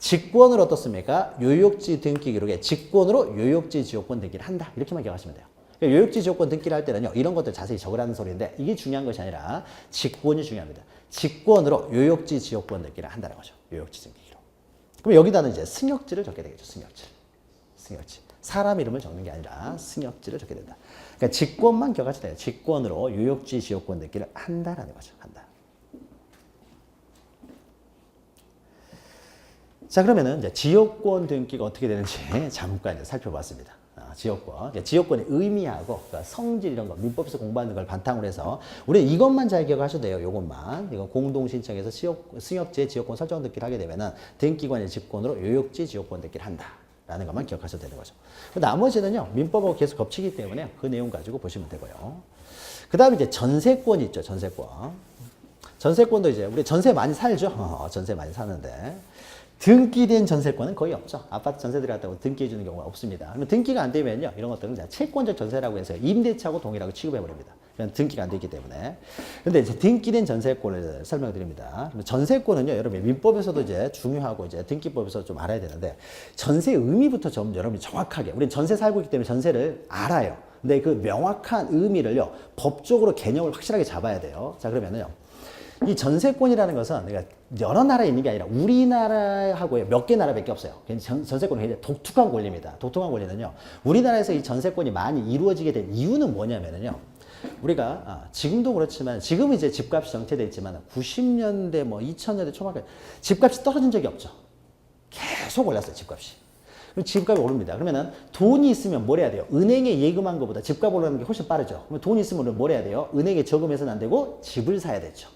직권으로 어떻습니까? 요역지 등기 기록에 직권으로 요역지 지역권 등기를 한다. 이렇게만 기억하시면 돼요. 요역지 지역권 등기를 할 때는요. 이런 것들 자세히 적으라는 소리인데 이게 중요한 것이 아니라 직권이 중요합니다. 직권으로 요역지 지역권 등기를 한다는 거죠. 요역지 등기 기록. 그럼 여기다는 이제 승역지를 적게 되겠죠. 승역지. 사람 이름을 적는 게 아니라 승역지를 적게 된다. 그러니까 직권만 기억하셔야 돼요. 직권으로 요역지 지역권 등기를 한다라는 거죠. 한다. 자, 그러면은 이제 지역권 등기가 어떻게 되는지 잠깐 이제 살펴봤습니다. 지역권의 의미하고 그러니까 성질 이런 거 민법에서 공부하는 걸 바탕으로 해서 우리 이것만 잘 기억하셔도 돼요. 이것만. 이거 공동 신청해서 승역지의 지역권 설정 등기를 하게 되면은 등기관의 직권으로 요역지 지역권 등기를 한다라는 것만 기억하셔도 되는 거죠. 나머지는요 민법하고 계속 겹치기 때문에 그 내용 가지고 보시면 되고요. 그다음에 이제 전세권이 있죠. 전세권도 이제 우리 전세 많이 살죠. 전세 많이 사는데. 등기된 전세권은 거의 없죠. 아파트 전세 들어갔다고 등기해 주는 경우가 없습니다. 그럼 등기가 안 되면요. 이런 것들은 채권적 전세라고 해서 임대차하고 동일하게 취급해 버립니다. 그냥 등기가 안 되기 때문에. 근데 이제 등기된 전세권을 설명드립니다. 전세권은요. 여러분 민법에서도 이제 중요하고 이제 등기법에서 좀 알아야 되는데 전세 의미부터 좀 여러분이 정확하게 우리는 전세 살고 있기 때문에 전세를 알아요. 근데 그 명확한 의미를요. 법적으로 개념을 확실하게 잡아야 돼요. 자, 그러면은요. 이 전세권이라는 것은 내가 여러 나라에 있는 게 아니라 우리나라하고 몇 개 나라밖에 없어요. 전세권은 굉장히 독특한 권리입니다. 독특한 권리는요. 우리나라에서 이 전세권이 많이 이루어지게 된 이유는 뭐냐면요. 우리가 지금도 그렇지만 지금은 이제 집값이 정체되어 있지만 90년대 뭐 2000년대 초반까지 집값이 떨어진 적이 없죠. 계속 올랐어요. 집값이. 그럼 집값이 오릅니다. 그러면은 돈이 있으면 뭘 해야 돼요? 은행에 예금한 것보다 집값 올라가는 게 훨씬 빠르죠. 그러면 돈이 있으면 뭘 해야 돼요? 은행에 저금해서는 안 되고 집을 사야 되죠.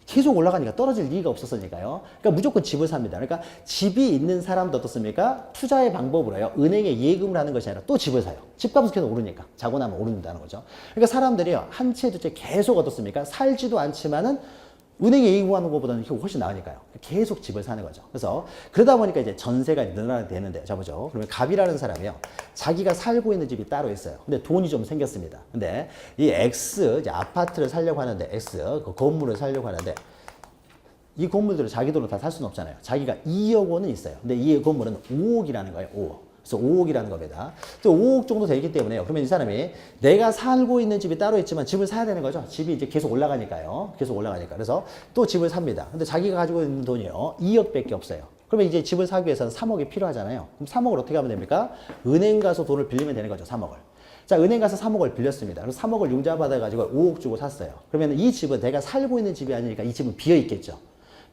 계속 올라가니까 떨어질 리가 없었으니까요. 그러니까 무조건 집을 삽니다. 그러니까 집이 있는 사람도 어떻습니까? 투자의 방법으로요. 은행에 예금을 하는 것이 아니라 또 집을 사요. 집값은 계속 오르니까. 자고 나면 오른다는 거죠. 그러니까 사람들이요. 한 채 두 채 계속 어떻습니까? 살지도 않지만은 은행에 이익 구하는 것보다는 훨씬 나으니까요. 계속 집을 사는 거죠. 그래서 그러다 보니까 이제 전세가 늘어나게 되는데, 자 보죠. 그러면 갑이라는 사람이요, 자기가 살고 있는 집이 따로 있어요. 근데 돈이 좀 생겼습니다. 근데 이 X, 이제 아파트를 살려고 하는데, X, 그 건물을 살려고 하는데, 이 건물들을 자기 돈으로 다 살 수는 없잖아요. 자기가 2억 원은 있어요. 근데 이 건물은 5억이라는 거예요. 5억. 그래서 5억이라는 겁니다. 또 5억 정도 되기 때문에요. 그러면 이 사람이 내가 살고 있는 집이 따로 있지만 집을 사야 되는 거죠. 집이 이제 계속 올라가니까요. 계속 올라가니까. 그래서 또 집을 삽니다. 근데 자기가 가지고 있는 돈이요, 2억밖에 없어요. 그러면 이제 집을 사기 위해서는 3억이 필요하잖아요. 그럼 3억을 어떻게 하면 됩니까? 은행 가서 돈을 빌리면 되는 거죠. 3억을. 자, 은행 가서 3억을 빌렸습니다. 그래서 3억을 융자 받아가지고 5억 주고 샀어요. 그러면 이 집은 내가 살고 있는 집이 아니니까 이 집은 비어 있겠죠.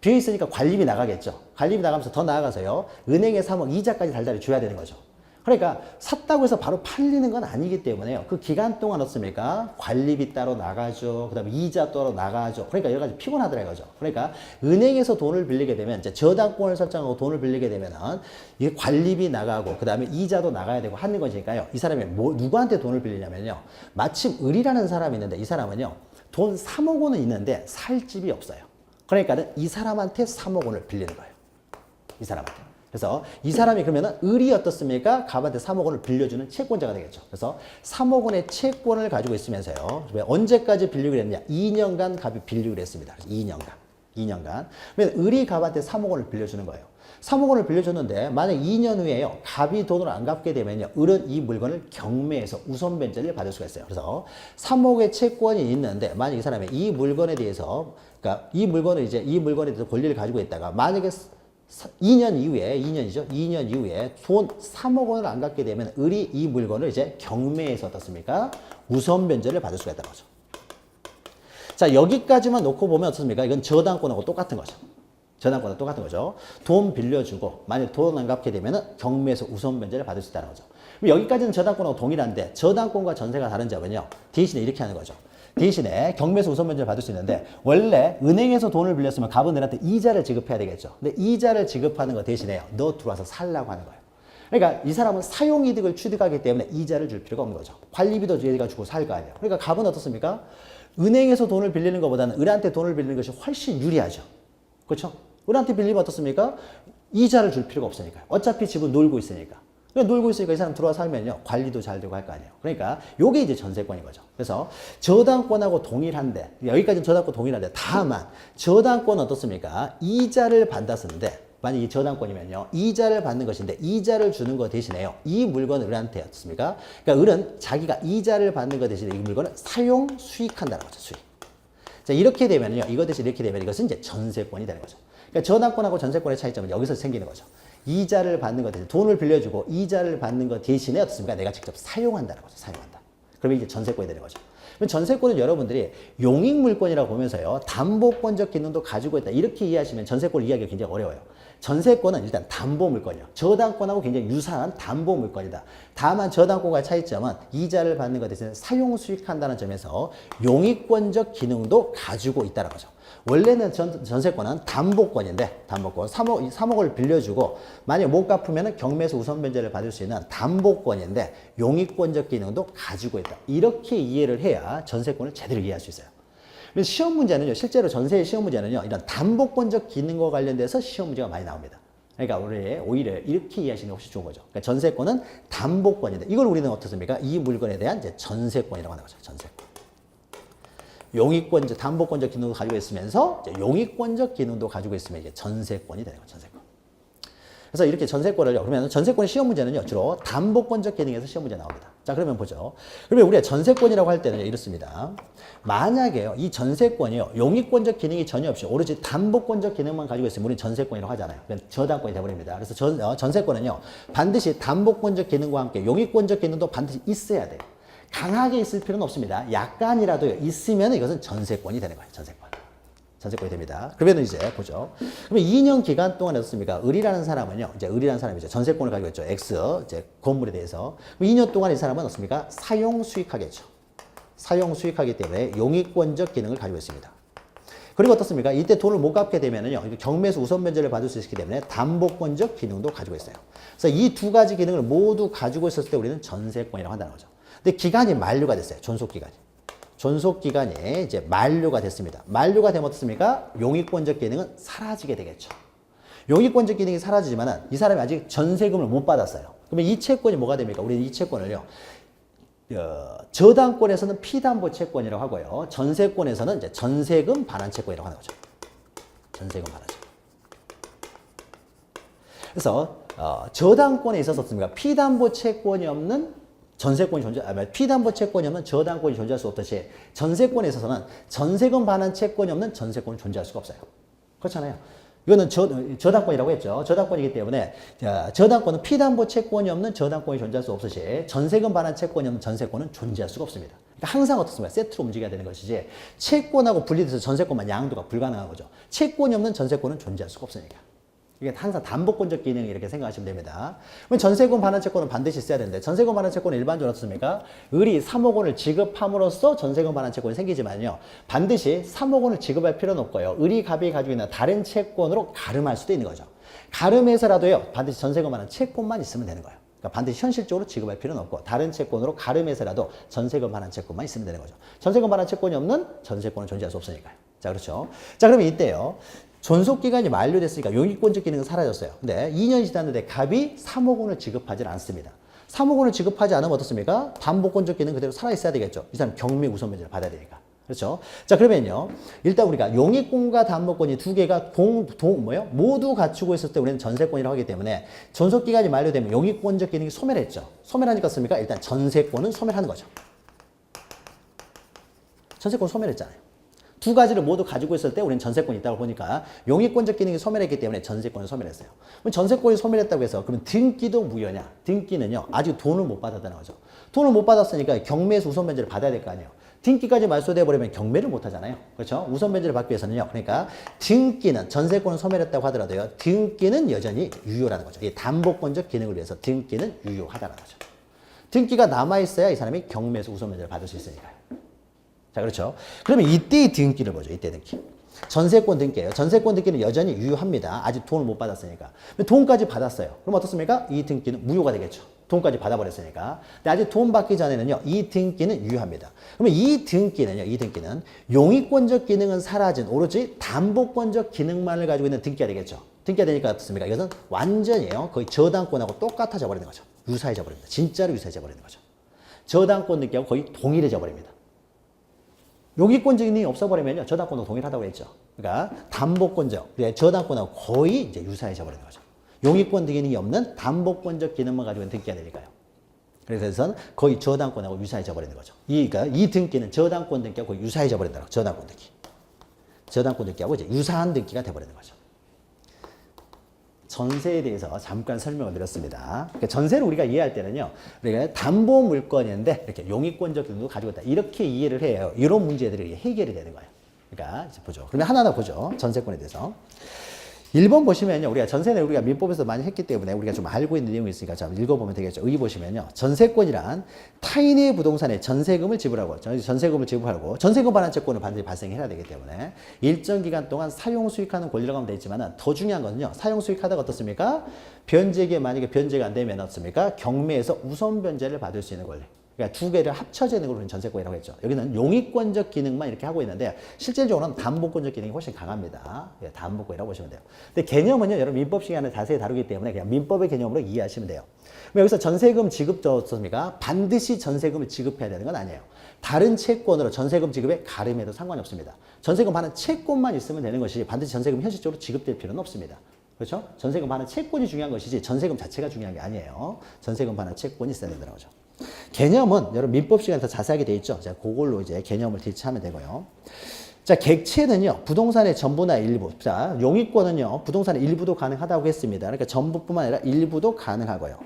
비어 있으니까 관리비 나가겠죠. 관리비 나가면서 더 나아가서요, 은행에 3억 이자까지 달달이 줘야 되는 거죠. 그러니까 샀다고 해서 바로 팔리는 건 아니기 때문에요. 그 기간 동안 어떻습니까? 관리비 따로 나가죠. 그 다음에 이자 따로 나가죠. 그러니까 여러 가지 피곤하더라 이거죠. 그러니까 은행에서 돈을 빌리게 되면, 이제 저당권을 설정하고 돈을 빌리게 되면은 이게 관리비 나가고 그 다음에 이자도 나가야 되고 하는 거니까요. 이 사람이 누구한테 돈을 빌리냐면요, 마침 을이라는 사람이 있는데, 이 사람은요, 돈 3억 원은 있는데 살 집이 없어요. 그러니까는 이 사람한테 3억 원을 빌리는 거예요. 이 사람한테. 그래서 이 사람이 그러면은 을이 어떻습니까? 갑한테 3억 원을 빌려주는 채권자가 되겠죠. 그래서 3억 원의 채권을 가지고 있으면서요, 언제까지 빌리기로 했느냐? 2년간 갑이 빌리기로 했습니다. 그래서 2년간. 그러면 을이 갑한테 3억 원을 빌려주는 거예요. 3억 원을 빌려줬는데 만약 2년 후에요, 갑이 돈을 안 갚게 되면요, 을은 이 물건을 경매해서 우선 변제를 받을 수가 있어요. 그래서 3억의 채권이 있는데, 만약 이 사람이 이 물건에 대해서, 그러니까 이 물건에 대해서 권리를 가지고 있다가 만약에 2년 이후에, 2년 이후에 돈 3억 원을 안 갚게 되면 을이 이 물건을 이제 경매에서 어떻습니까? 우선 변제를 받을 수가 있다는 거죠. 자, 여기까지만 놓고 보면 어떻습니까? 이건 저당권하고 똑같은 거죠. 저당권하고 똑같은 거죠. 돈 빌려주고 만약 돈 안 갚게 되면 경매에서 우선 변제를 받을 수 있다는 거죠. 그럼 여기까지는 저당권하고 동일한데, 저당권과 전세가 다른 점은요, 대신에 이렇게 하는 거죠. 대신에 경매에서 우선 변제를 받을 수 있는데, 원래 은행에서 돈을 빌렸으면 갑은 을한테 이자를 지급해야 되겠죠. 근데 이자를 지급하는 거 대신에요, 너 들어와서 살라고 하는 거예요. 그러니까 이 사람은 사용이득을 취득하기 때문에 이자를 줄 필요가 없는 거죠. 관리비도 얘가 주고 살 거 아니에요. 그러니까 갑은 어떻습니까? 은행에서 돈을 빌리는 것보다는 을한테 돈을 빌리는 것이 훨씬 유리하죠. 그렇죠? 을한테 빌리면 어떻습니까? 이자를 줄 필요가 없으니까요. 어차피 집은 놀고 있으니까. 놀고 있으니까 이 사람 들어와 살면요, 관리도 잘 되고 할 거 아니에요. 그러니까 요게 이제 전세권인 거죠. 그래서 저당권하고 동일한데, 여기까지는 저당권 동일한데, 다만 저당권은 어떻습니까? 이자를 받았었는데, 만약 이 저당권이면요, 이자를 받는 것인데 이자를 주는 거 대신에요, 이 물건을 을한테 어떻습니까? 그러니까 을은 자기가 이자를 받는 거 대신에 이 물건을 사용 수익한다는 거죠. 수익. 자, 이렇게 되면요, 이거 대신 이렇게 되면 이것은 이제 전세권이 되는 거죠. 그러니까 저당권하고 전세권의 차이점은 여기서 생기는 거죠. 이자를 받는 것 대신, 돈을 빌려주고 이자를 받는 것 대신에 어떻습니까? 내가 직접 사용한다는 거죠. 사용한다. 그러면 이제 전세권이 되는 거죠. 그럼 전세권은 여러분들이 용익물권이라고 보면서요, 담보권적 기능도 가지고 있다, 이렇게 이해하시면 전세권을 이해하기가 굉장히 어려워요. 전세권은 일단 담보물권이요. 저당권하고 굉장히 유사한 담보물권이다. 다만 저당권과의 차이점은 이자를 받는 것 대신에 사용 수익한다는 점에서 용익권적 기능도 가지고 있다는 거죠. 원래는 전세권은 담보권인데, 담보권 3억을 빌려주고 만약 못 갚으면 경매에서 우선 변제를 받을 수 있는 담보권인데 용익권적 기능도 가지고 있다. 이렇게 이해를 해야 전세권을 제대로 이해할 수 있어요. 그래서 시험 문제는요, 실제로 전세의 시험 문제는요, 이런 담보권적 기능과 관련돼서 시험 문제가 많이 나옵니다. 그러니까 우리 오히려 이렇게 이해하시는 게 훨씬 좋은 거죠. 그러니까 전세권은 담보권인데, 이걸 우리는 어떻습니까? 이 물건에 대한 이제 전세권이라고 하는 거죠. 전세권. 용익권적, 담보권적 기능도 가지고 있으면서 용익권적 기능도 가지고 있으면 이제 전세권이 되는 거죠. 전세권. 그래서 이렇게 전세권을요, 그러면 전세권 시험 문제는요, 주로 담보권적 기능에서 시험 문제 나옵니다. 자, 그러면 보죠. 그러면 우리가 전세권이라고 할 때는 이렇습니다. 만약에요, 이 전세권이요, 용익권적 기능이 전혀 없이 오로지 담보권적 기능만 가지고 있으면 우리는 전세권이라고 하잖아요. 그러니까 저당권이 되어버립니다. 그래서 전세권은요, 반드시 담보권적 기능과 함께 용익권적 기능도 반드시 있어야 돼요. 강하게 있을 필요는 없습니다. 약간이라도 있으면 이것은 전세권이 되는 거예요. 전세권이 됩니다. 그러면 이제 보죠. 그러면 2년 기간 동안 어떻습니까? 을이라는 사람은요, 이제 을이라는 사람이죠. 전세권을 가지고 있죠. X, 이제 건물에 대해서. 2년 동안 이 사람은 어떻습니까? 사용 수익하겠죠. 사용 수익하기 때문에 용익권적 기능을 가지고 있습니다. 그리고 어떻습니까? 이때 돈을 못 갚게 되면은요, 경매에서 우선 변제를 받을 수 있기 때문에 담보권적 기능도 가지고 있어요. 그래서 이 두 가지 기능을 모두 가지고 있었을 때 우리는 전세권이라고 한다는 거죠. 근데 기간이 만료가 됐어요. 존속기간이. 존속 기간이 이제 만료가 됐습니다. 만료가 되면 어떻습니까? 용익권적 기능은 사라지게 되겠죠. 용익권적 기능이 사라지지만은 이 사람이 아직 전세금을 못 받았어요. 그러면 이 채권이 뭐가 됩니까? 우리는 이 채권을요. 저당권에서는 피담보 채권이라고 하고요. 전세권에서는 이제 전세금 반환 채권이라고 하는 거죠. 전세금 반환 채권. 그래서 저당권에 있어서 어떻습니까? 피담보 채권이 없는 피담보 채권이 없는 저당권이 존재할 수 없듯이 전세권에 있어서는 전세금 반환 채권이 없는 전세권은 존재할 수가 없어요. 그렇잖아요. 이거는 저당권이라고 했죠. 저당권이기 때문에 저당권은 피담보 채권이 없는 저당권이 존재할 수 없듯이 전세금 반환 채권이 없는 전세권은 존재할 수가 없습니다. 그러니까 항상 어떻습니까? 세트로 움직여야 되는 것이지 채권하고 분리돼서 전세권만 양도가 불가능한 거죠. 채권이 없는 전세권은 존재할 수가 없으니까. 이게 항상 담보권적 기능 이렇게 생각하시면 됩니다. 그럼 전세금 반환 채권은 반드시 있어야 되는데 전세금 반환 채권은 일반적으로 어떻습니까? 을이 3억 원을 지급함으로써 전세금 반환 채권이 생기지만요. 반드시 3억 원을 지급할 필요는 없고요. 을이 갑이 가지고 있는 다른 채권으로 가름할 수도 있는 거죠. 가름해서라도요. 반드시 전세금 반환 채권만 있으면 되는 거예요. 그러니까 반드시 현실적으로 지급할 필요는 없고 다른 채권으로 가름해서라도 전세금 반환 채권만 있으면 되는 거죠. 전세금 반환 채권이 없는 전세권은 존재할 수 없으니까요. 자, 그렇죠. 자, 그러면 이때요. 존속기간이 만료됐으니까 용익권적 기능은 사라졌어요. 근데 2년이 지났는데 갑이 3억 원을 지급하지 않습니다. 3억 원을 지급하지 않으면 어떻습니까? 담보권적 기능 그대로 살아있어야 되겠죠. 이 사람 경매 우선 변제를 받아야 되니까. 그렇죠? 자, 그러면요. 일단 우리가 용익권과 담보권이 두 개가 모두 갖추고 있을 때 우리는 전세권이라고 하기 때문에 존속기간이 만료되면 용익권적 기능이 소멸했죠. 소멸하니까 어떻습니까? 일단 전세권은 소멸하는 거죠. 전세권 소멸했잖아요. 두 가지를 모두 가지고 있을 때 우리는 전세권이 있다고 보니까 용익권적 기능이 소멸했기 때문에 전세권을 소멸했어요. 그럼 전세권이 소멸했다고 해서 그러면 등기도 무효냐? 등기는요. 아직 돈을 못 받았다는 거죠. 돈을 못 받았으니까 경매에서 우선 변제를 받아야 될 거 아니에요. 등기까지 말소돼 버리면 경매를 못 하잖아요. 그렇죠? 우선 변제를 받기 위해서는요. 그러니까 등기는 전세권을 소멸했다고 하더라도요. 등기는 여전히 유효라는 거죠. 이 담보권적 기능을 위해서 등기는 유효하다는 거죠. 등기가 남아 있어야 이 사람이 경매에서 우선 변제를 받을 수 있으니까요. 자, 그렇죠. 그러면 이때의 등기를 보죠. 이때 등기. 전세권 등기예요. 전세권 등기는 여전히 유효합니다. 아직 돈을 못 받았으니까. 돈까지 받았어요. 그럼 어떻습니까? 이 등기는 무효가 되겠죠. 돈까지 받아버렸으니까. 근데 아직 돈 받기 전에는요. 이 등기는 유효합니다. 그러면 이 등기는 용익권적 기능은 사라진 오로지 담보권적 기능만을 가지고 있는 등기가 되겠죠. 등기가 되니까 어떻습니까? 이것은 완전히요. 거의 저당권하고 똑같아져 버리는 거죠. 유사해져 버립니다. 진짜로 유사해져 버리는 거죠. 저당권 등기하고 거의 동일해져 버립니다. 용익권적 기능이 없어버리면요. 저당권도 동일하다고 했죠. 그러니까 담보권적, 저당권하고 거의 이제 유사해져 버리는 거죠. 용익권 기능이 없는 담보권적 기능만 가지고 있는 등기가 되니까요. 그래서 거의 저당권하고 유사해져 버리는 거죠. 그러니까 이 등기는 저당권 등기하고 거의 유사해져 버린다고. 저당권 등기. 저당권 등기하고 이제 유사한 등기가 돼버리는 거죠. 전세에 대해서 잠깐 설명을 드렸습니다. 그러니까 전세를 우리가 이해할 때는요, 우리가 담보 물건인데 이렇게 용익권적 기능도 가지고 있다. 이렇게 이해를 해요. 이런 문제들이 해결이 되는 거예요. 그러니까 이제 보죠. 그러면 하나하나 보죠. 전세권에 대해서. 1번 보시면요. 우리가 전세는 우리가 민법에서 많이 했기 때문에 우리가 좀 알고 있는 내용이 있으니까 좀 읽어보면 되겠죠. 의 보시면요. 전세권이란 타인의 부동산에 전세금을 지불하고 전세금 반환 채권을 반드시 발생해야 되기 때문에 일정 기간 동안 사용 수익하는 권리라고 하면 되어 있지만 더 중요한 것은요. 사용 수익하다가 어떻습니까? 변제기에 만약에 변제가 안 되면 어떻습니까? 경매에서 우선 변제를 받을 수 있는 권리. 그러니까 두 개를 합쳐져 있는 걸 우리는 전세권이라고 했죠. 여기는 용익권적 기능만 이렇게 하고 있는데 실질적으로는 담보권적 기능이 훨씬 강합니다. 예, 담보권이라고 보시면 돼요. 근데 개념은요, 여러분 민법 시간에 자세히 다루기 때문에 그냥 민법의 개념으로 이해하시면 돼요. 여기서 전세금 지급도 어떻습니까? 반드시 전세금을 지급해야 되는 건 아니에요. 다른 채권으로 전세금 지급에 가름해도 상관이 없습니다. 전세금 반환 채권만 있으면 되는 것이 반드시 전세금 현실적으로 지급될 필요는 없습니다. 그렇죠? 전세금 반환 채권이 중요한 것이지 전세금 자체가 중요한 게 아니에요. 전세금 반환 채권이 있어야 된다는 거죠. 개념은 여러분 민법 시간에 더 자세하게 되어 있죠. 자, 그걸로 이제 개념을 대체하면 되고요. 자, 객체는요, 부동산의 전부나 일부. 자, 용익권은요, 부동산의 일부도 가능하다고 했습니다. 그러니까 전부뿐만 아니라 일부도 가능하고요.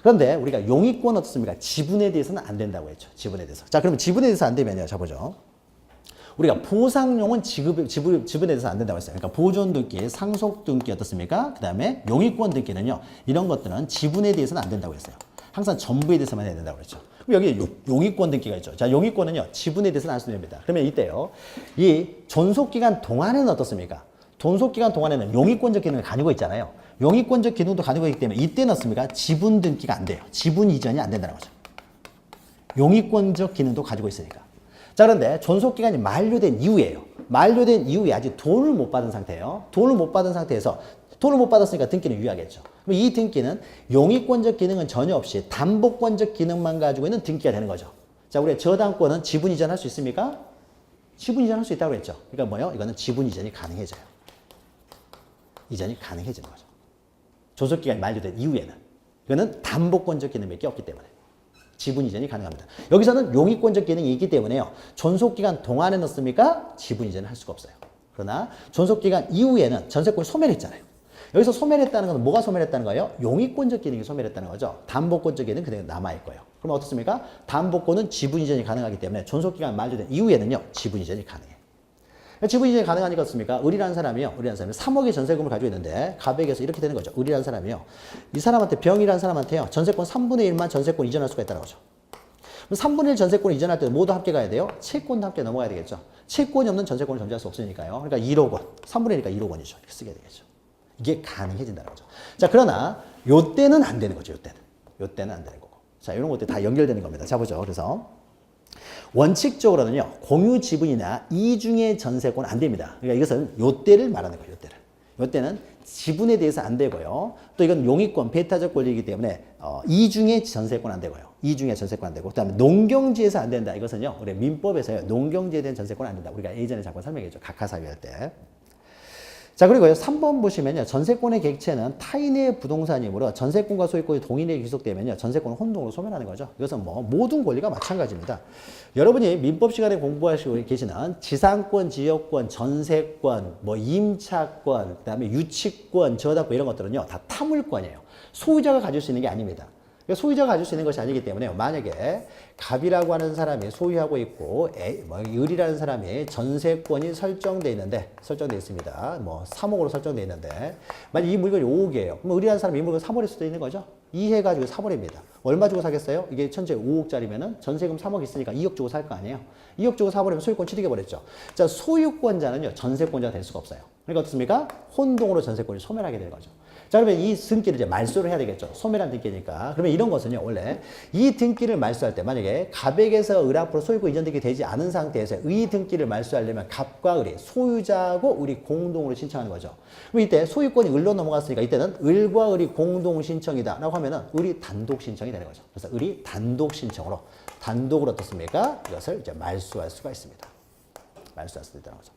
그런데 우리가 용익권 어떻습니까? 지분에 대해서는 안 된다고 했죠. 지분에 대해서. 자, 그러면 지분에 대해서 안 되면요. 자, 보죠. 우리가 보상용은 지분에 대해서 안 된다고 했어요. 그러니까 보존 등기, 상속 등기 어떻습니까? 그 다음에 용익권 등기는요, 이런 것들은 지분에 대해서는 안 된다고 했어요. 항상 전부에 대해서만 해야 된다고 그랬죠. 그럼 여기 용익권 등기가 있죠. 자, 용익권은요, 지분에 대해서는 안 쓰면 됩니다. 그러면 이때요, 이 존속기간 동안에는 어떻습니까? 존속기간 동안에는 용익권적 기능을 가지고 있잖아요. 용익권적 기능도 가지고 있기 때문에 이때는 어떻습니까? 지분 등기가 안 돼요. 지분 이전이 안 된다는 거죠. 용익권적 기능도 가지고 있으니까. 자, 그런데 존속기간이 만료된 이후에요. 만료된 이후에 아직 돈을 못 받은 상태예요. 돈을 못 받은 상태에서 돈을 못 받았으니까 등기는 유효하겠죠. 그럼 이 등기는 용익권적 기능은 전혀 없이 담보권적 기능만 가지고 있는 등기가 되는 거죠. 자, 우리 저당권은 지분 이전할 수 있습니까? 지분 이전할 수 있다고 했죠. 그러니까 뭐요? 이거는 지분 이전이 가능해져요. 이전이 가능해지는 거죠. 존속기간이 만료된 이후에는. 이거는 담보권적 기능밖에 없기 때문에. 지분 이전이 가능합니다. 여기서는 용익권적 기능이 있기 때문에요. 존속기간 동안에 넣습니까? 지분 이전을 할 수가 없어요. 그러나 존속기간 이후에는 전세권이 소멸했잖아요. 여기서 소멸했다는 건 뭐가 소멸했다는 거예요? 용익권적 기능이 소멸했다는 거죠. 담보권적 기능은 그대로 남아있고요. 그럼 어떻습니까? 담보권은 지분 이전이 가능하기 때문에 존속기간 만료된 이후에는요. 지분 이전이 가능해요. 지분 이전이 가능하니까 어떻습니까? 을이라는 사람이요. 3억의 전세금을 가지고 있는데 가백에서 이렇게 되는 거죠. 을이라는 사람이요. 이 사람한테 병이라는 사람한테요. 전세권 3분의 1만 전세권 이전할 수가 있다는 거죠. 그럼 3분의 1 전세권을 이전할 때 모두 함께 가야 돼요. 채권도 함께 넘어가야 되겠죠. 채권이 없는 전세권을 점지할 수 없으니까요. 그러니까 1억 원. 3분의 1이니까 1억 원이죠. 이렇게 쓰게 되겠죠. 이게 가능해진다는 거죠. 자, 그러나 요때는 안 되는 거죠. 요때는 안 되는 거고. 자, 이런 것들이 다 연결되는 겁니다. 자, 보죠. 그래서 원칙적으로는요. 공유 지분이나 이중의 전세권은 안 됩니다. 그러니까 이것은 요때를 말하는 거예요. 요때는 지분에 대해서 안 되고요. 또 이건 용익권, 배타적 권리이기 때문에 이중의 전세권 안 되고요. 이중의 전세권 안 되고 그다음에 농경지에서 안 된다. 이것은요. 우리 민법에서요. 농경지에 대한 전세권 안 된다. 우리가 예전에 잠깐 설명했죠. 각하사유 할 때. 자, 그리고요. 3번 보시면요. 전세권의 객체는 타인의 부동산이므로 전세권과 소유권이 동일하게 귀속되면요. 전세권을 혼동으로 소멸하는 거죠. 이것은 뭐 모든 권리가 마찬가지입니다. 여러분이 민법 시간에 공부하시고 계시는 지상권, 지역권, 전세권, 뭐 임차권, 그다음에 유치권, 저당권 이런 것들은요. 다 타물권이에요. 소유자가 가질 수 있는 게 아닙니다. 소유자가 가질 수 있는 것이 아니기 때문에 만약에 갑이라고 하는 사람이 소유하고 있고 을이라는 사람이 전세권이 설정돼 있습니다. 뭐 3억으로 설정돼 있는데 만약 이 물건이 5억이에요. 그럼 을이라는 사람이 이 물건 사버릴 수도 있는 거죠. 이해가지고 사버립니다. 얼마 주고 사겠어요? 이게 천재 5억짜리면은 전세금 3억 있으니까 2억 주고 살 거 아니에요. 2억 주고 사버리면 소유권 취득해버렸죠. 자, 소유권자는요 전세권자가 될 수가 없어요. 그러니까 어떻습니까? 혼동으로 전세권이 소멸하게 되는 거죠. 자, 그러면 이 등기를 이제 말소를 해야 되겠죠. 소멸한 등기니까. 그러면 이런 것은요, 원래 이 등기를 말소할 때 만약에 갑에게서 을 앞으로 소유권 이전 등기 되지 않은 상태에서 이 등기를 말소하려면 갑과 을이 소유자하고 을이 공동으로 신청하는 거죠. 그럼 이때 소유권이 을로 넘어갔으니까 이때는 을과 을이 공동 신청이다 라고 하면은 을이 단독 신청이 되는 거죠. 그래서 을이 단독 신청으로 단독으로 어떻습니까? 이것을 이제 말소할 수가 있습니다. 말소할 수 있다는 거죠.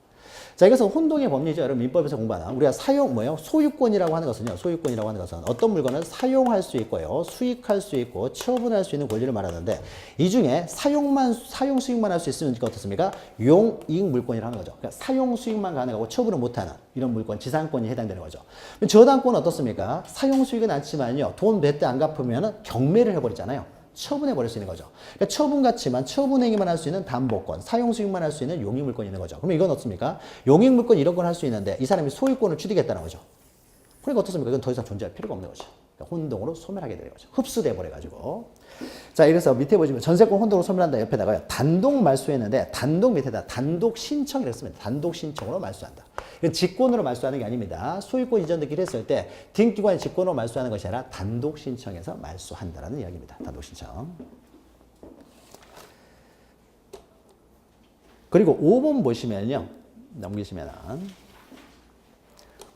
자, 이것은 혼동의 법리죠. 여러분 민법에서 공부하는 우리가 소유권이라고 하는 것은요. 소유권이라고 하는 것은 어떤 물건을 사용할 수 있고요. 수익할 수 있고 처분할 수 있는 권리를 말하는데 이 중에 사용 수익만 할 수 있으니까 어떻습니까? 용익 물권이라고 하는 거죠. 그러니까 사용 수익만 가능하고 처분을 못 하는 이런 물권, 지상권이 해당되는 거죠. 저당권은 어떻습니까? 사용 수익은 않지만요. 돈 몇 대 안 갚으면은 경매를 해 버리잖아요. 처분해버릴 수 있는 거죠. 그러니까 처분같지만 처분행위만 할 수 있는 담보권, 사용수익만 할 수 있는 용익물권이 있는 거죠. 그러면 이건 어떻습니까? 용익물권 이런 걸 할 수 있는데 이 사람이 소유권을 취득했다는 거죠. 그러니까 어떻습니까? 이건 더 이상 존재할 필요가 없는 거죠. 그러니까 혼동으로 소멸하게 되는 거죠. 흡수돼 버려가지고. 자, 이래서 밑에 보시면 전세권 혼동으로 소멸한다 옆에다가요. 단독 말소했는데 단독 밑에다 단독 신청이라고 씁니다. 단독 신청으로 말소한다. 이건 직권으로 말소하는 게 아닙니다. 소유권 이전 등기를 했을 때 등기관이 직권으로 말소하는 것이 아니라 단독 신청해서 말소한다라는 이야기입니다. 단독 신청. 그리고 5번 보시면요. 넘기시면은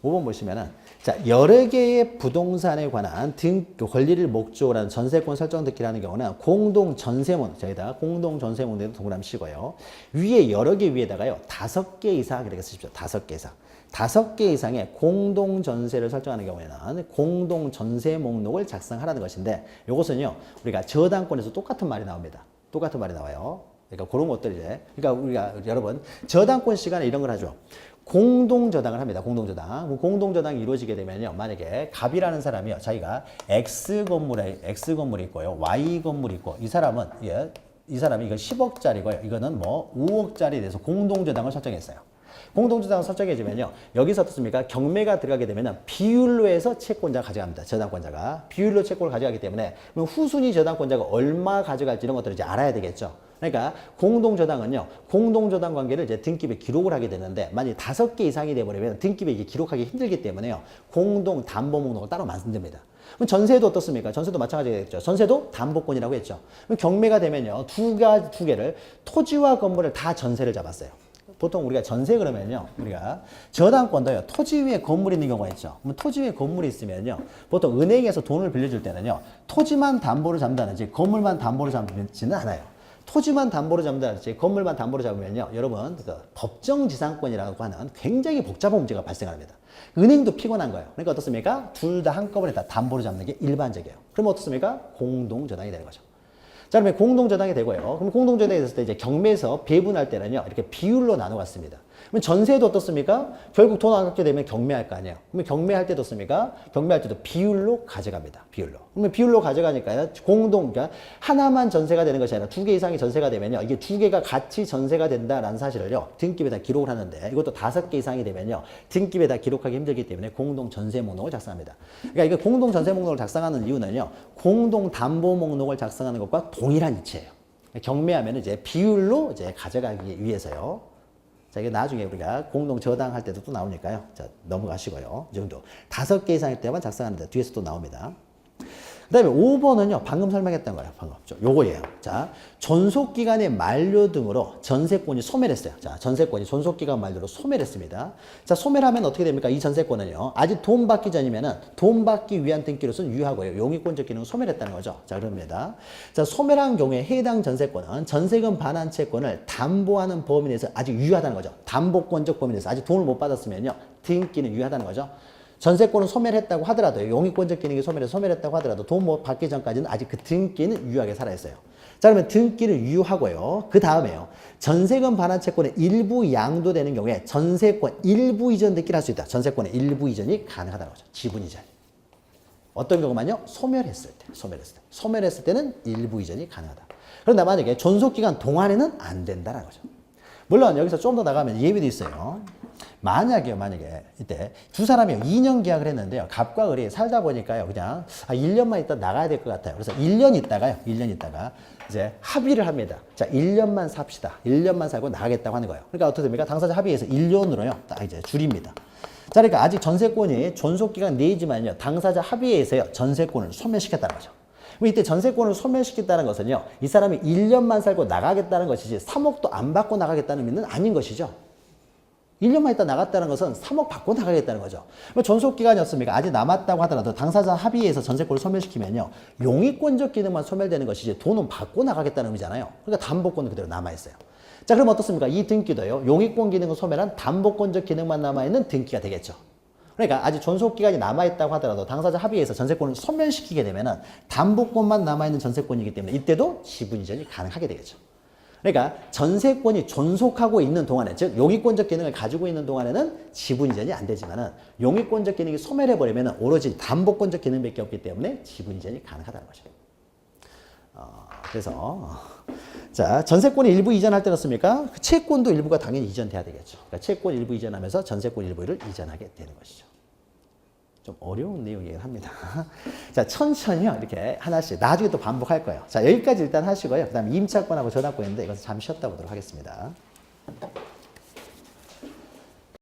5번 보시면은 자, 여러 개의 부동산에 관한 권리를 목적으로 하는 전세권 설정 등기라는 경우는 공동 전세문, 저희다 공동 전세문에도 동그라미 치고요. 위에 여러 개 위에다가요. 5개 이상 이렇게 쓰십시오. 5개 이상. 5개 이상의 공동 전세를 설정하는 경우에는 공동 전세 목록을 작성하라는 것인데 이것은요. 우리가 저당권에서 똑같은 말이 나옵니다. 똑같은 말이 나와요. 그러니까 그런 것들 이제 그러니까 우리가 여러분 저당권 시간에 이런 걸 하죠. 공동저당을 합니다. 공동저당. 공동저당이 이루어지게 되면요. 만약에 갑이라는 사람이요. 자기가 X 건물이 있고요. Y 건물이 있고 이 사람은 이 사람이 이거 10억짜리고요. 이거는 뭐 5억짜리에 대해서 공동저당을 설정했어요. 공동저당을 설정해주면요. 여기서 어떻습니까? 경매가 들어가게 되면 비율로 해서 채권자가 가져갑니다. 저당권자가. 비율로 채권을 가져가기 때문에 그럼 후순위 저당권자가 얼마 가져갈지 이런 것들을 이제 알아야 되겠죠. 그러니까 공동저당은요, 공동저당 관계를 이제 등기부에 기록을 하게 되는데, 만약에 5개 이상이 돼버리면 등기부에 이게 기록하기 힘들기 때문에요, 공동담보목록을 따로 만듭니다. 그럼 전세도 어떻습니까? 전세도 마찬가지겠죠. 전세도 담보권이라고 했죠. 그럼 경매가 되면요, 두 개를 토지와 건물을 다 전세를 잡았어요. 보통 우리가 전세 그러면요, 우리가 저당권도요, 토지 위에 건물이 있는 경우가 있죠. 그럼 토지 위에 건물이 있으면요, 보통 은행에서 돈을 빌려줄 때는요, 토지만 담보를 잡는다든지 건물만 담보를 잡지는 않아요. 토지만 담보로 잡는다든지 건물만 담보로 잡으면요, 여러분, 그 법정지상권이라고 하는 굉장히 복잡한 문제가 발생합니다. 은행도 피곤한 거예요. 그러니까 어떻습니까? 둘 다 한꺼번에 다 담보로 잡는 게 일반적이에요. 그럼 어떻습니까? 공동저당이 되는 거죠. 자, 그러면 공동저당이 되고요. 그럼 공동저당이 됐을 때 이제 경매에서 배분할 때는요, 이렇게 비율로 나눠갔습니다. 그럼 전세도 어떻습니까? 결국 돈 안 갚게 되면 경매할 거 아니에요. 그러면 경매할 때도 어떻습니까? 경매할 때도 비율로 가져갑니다. 비율로. 그러면 비율로 가져가니까요, 그러니까 하나만 전세가 되는 것이 아니라 2개 이상이 전세가 되면요, 이게 2개가 같이 전세가 된다라는 사실을요, 등기부에다 기록을 하는데, 이것도 5개 이상이 되면요, 등기부에다 기록하기 힘들기 때문에 공동전세 목록을 작성합니다. 그러니까 이게 공동전세 목록을 작성하는 이유는요, 공동담보 목록을 작성하는 것과 동일한 이치예요. 경매하면 이제 비율로 이제 가져가기 위해서요. 자, 이게 나중에 우리가 공동저당 할 때도 또 나오니까요. 자, 넘어가시고요. 이 정도. 5개 이상일 때만 작성하는데 뒤에서 또 나옵니다. 그 다음에 5번은요, 방금 설명했던 거예요. 방금. 요거예요. 자, 존속기간의 만료 등으로 전세권이 소멸했어요. 자, 전세권이 존속기간 만료로 소멸했습니다. 자, 소멸하면 어떻게 됩니까? 이 전세권은요, 아직 돈 받기 전이면은 돈 받기 위한 등기로서는 유효하고요. 용의권적 기능은 소멸했다는 거죠. 자, 그럽니다. 자, 소멸한 경우에 해당 전세권은 전세금 반환 채권을 담보하는 범위 내에서 아직 유효하다는 거죠. 담보권적 범위 내에서 아직 돈을 못 받았으면요, 등기는 유효하다는 거죠. 전세권은 소멸했다고 하더라도, 용의권적 기능이 소멸했다고 하더라도 돈 못 받기 전까지는 아직 그 등기는 유효하게 살아있어요. 자, 그러면 등기는 유효하고요. 그 다음에요, 전세금 반환 채권의 일부 양도되는 경우에 전세권 일부 이전 등기를 할 수 있다. 전세권의 일부 이전이 가능하다는 거죠. 지분 이전. 어떤 경우만요? 소멸했을 때. 소멸했을 때는 일부 이전이 가능하다. 그런데 만약에 존속기간 동안에는 안 된다는 거죠. 물론 여기서 좀 더 나가면 예외도 있어요. 만약에 이때 두 사람이 2년 계약을 했는데요, 갑과 을이 살다 보니까요, 그냥 1년만 있다 나가야 될 것 같아요. 그래서 1년 있다가 이제 합의를 합니다. 자, 1년만 삽시다. 1년만 살고 나가겠다고 하는 거예요. 그러니까 어떻게 됩니까? 당사자 합의해서 1년으로요, 딱 이제 줄입니다. 자, 그러니까 아직 전세권이 존속기간 내지만요, 당사자 합의에서요, 전세권을 소멸시켰다는 거죠. 그럼 이때 전세권을 소멸시켰다는 것은요, 이 사람이 1년만 살고 나가겠다는 것이지 3억도 안 받고 나가겠다는 의미는 아닌 것이죠. 1년만 있다 나갔다는 것은 3억 받고 나가겠다는 거죠. 존속기간이었습니까? 아직 남았다고 하더라도 당사자 합의에서 전세권을 소멸시키면요, 용의권적 기능만 소멸되는 것이지 돈은 받고 나가겠다는 의미잖아요. 그러니까 담보권은 그대로 남아있어요. 자, 그럼 어떻습니까? 이 등기도요, 용의권 기능을 소멸한 담보권적 기능만 남아있는 등기가 되겠죠. 그러니까 아직 존속기간이 남아있다고 하더라도 당사자 합의에서 전세권을 소멸시키게 되면은 담보권만 남아있는 전세권이기 때문에 이때도 지분 이전이 가능하게 되겠죠. 그러니까 전세권이 존속하고 있는 동안에, 즉 용의권적 기능을 가지고 있는 동안에는 지분 이전이 안 되지만은 용의권적 기능이 소멸해버리면 오로지 담보권적 기능밖에 없기 때문에 지분 이전이 가능하다는 거죠. 그래서 자, 전세권이 일부 이전할 때 어떻습니까? 채권도 일부가 당연히 이전돼야 되겠죠. 그러니까 채권 일부 이전하면서 전세권 일부를 이전하게 되는 것이죠. 좀 어려운 내용이긴 합니다. 자, 천천히요, 이렇게 하나씩. 나중에 또 반복할 거예요. 자, 여기까지 일단 하시고요. 그 다음에 임차권하고 저당권인데 이것은 잠시 쉬었다 보도록 하겠습니다.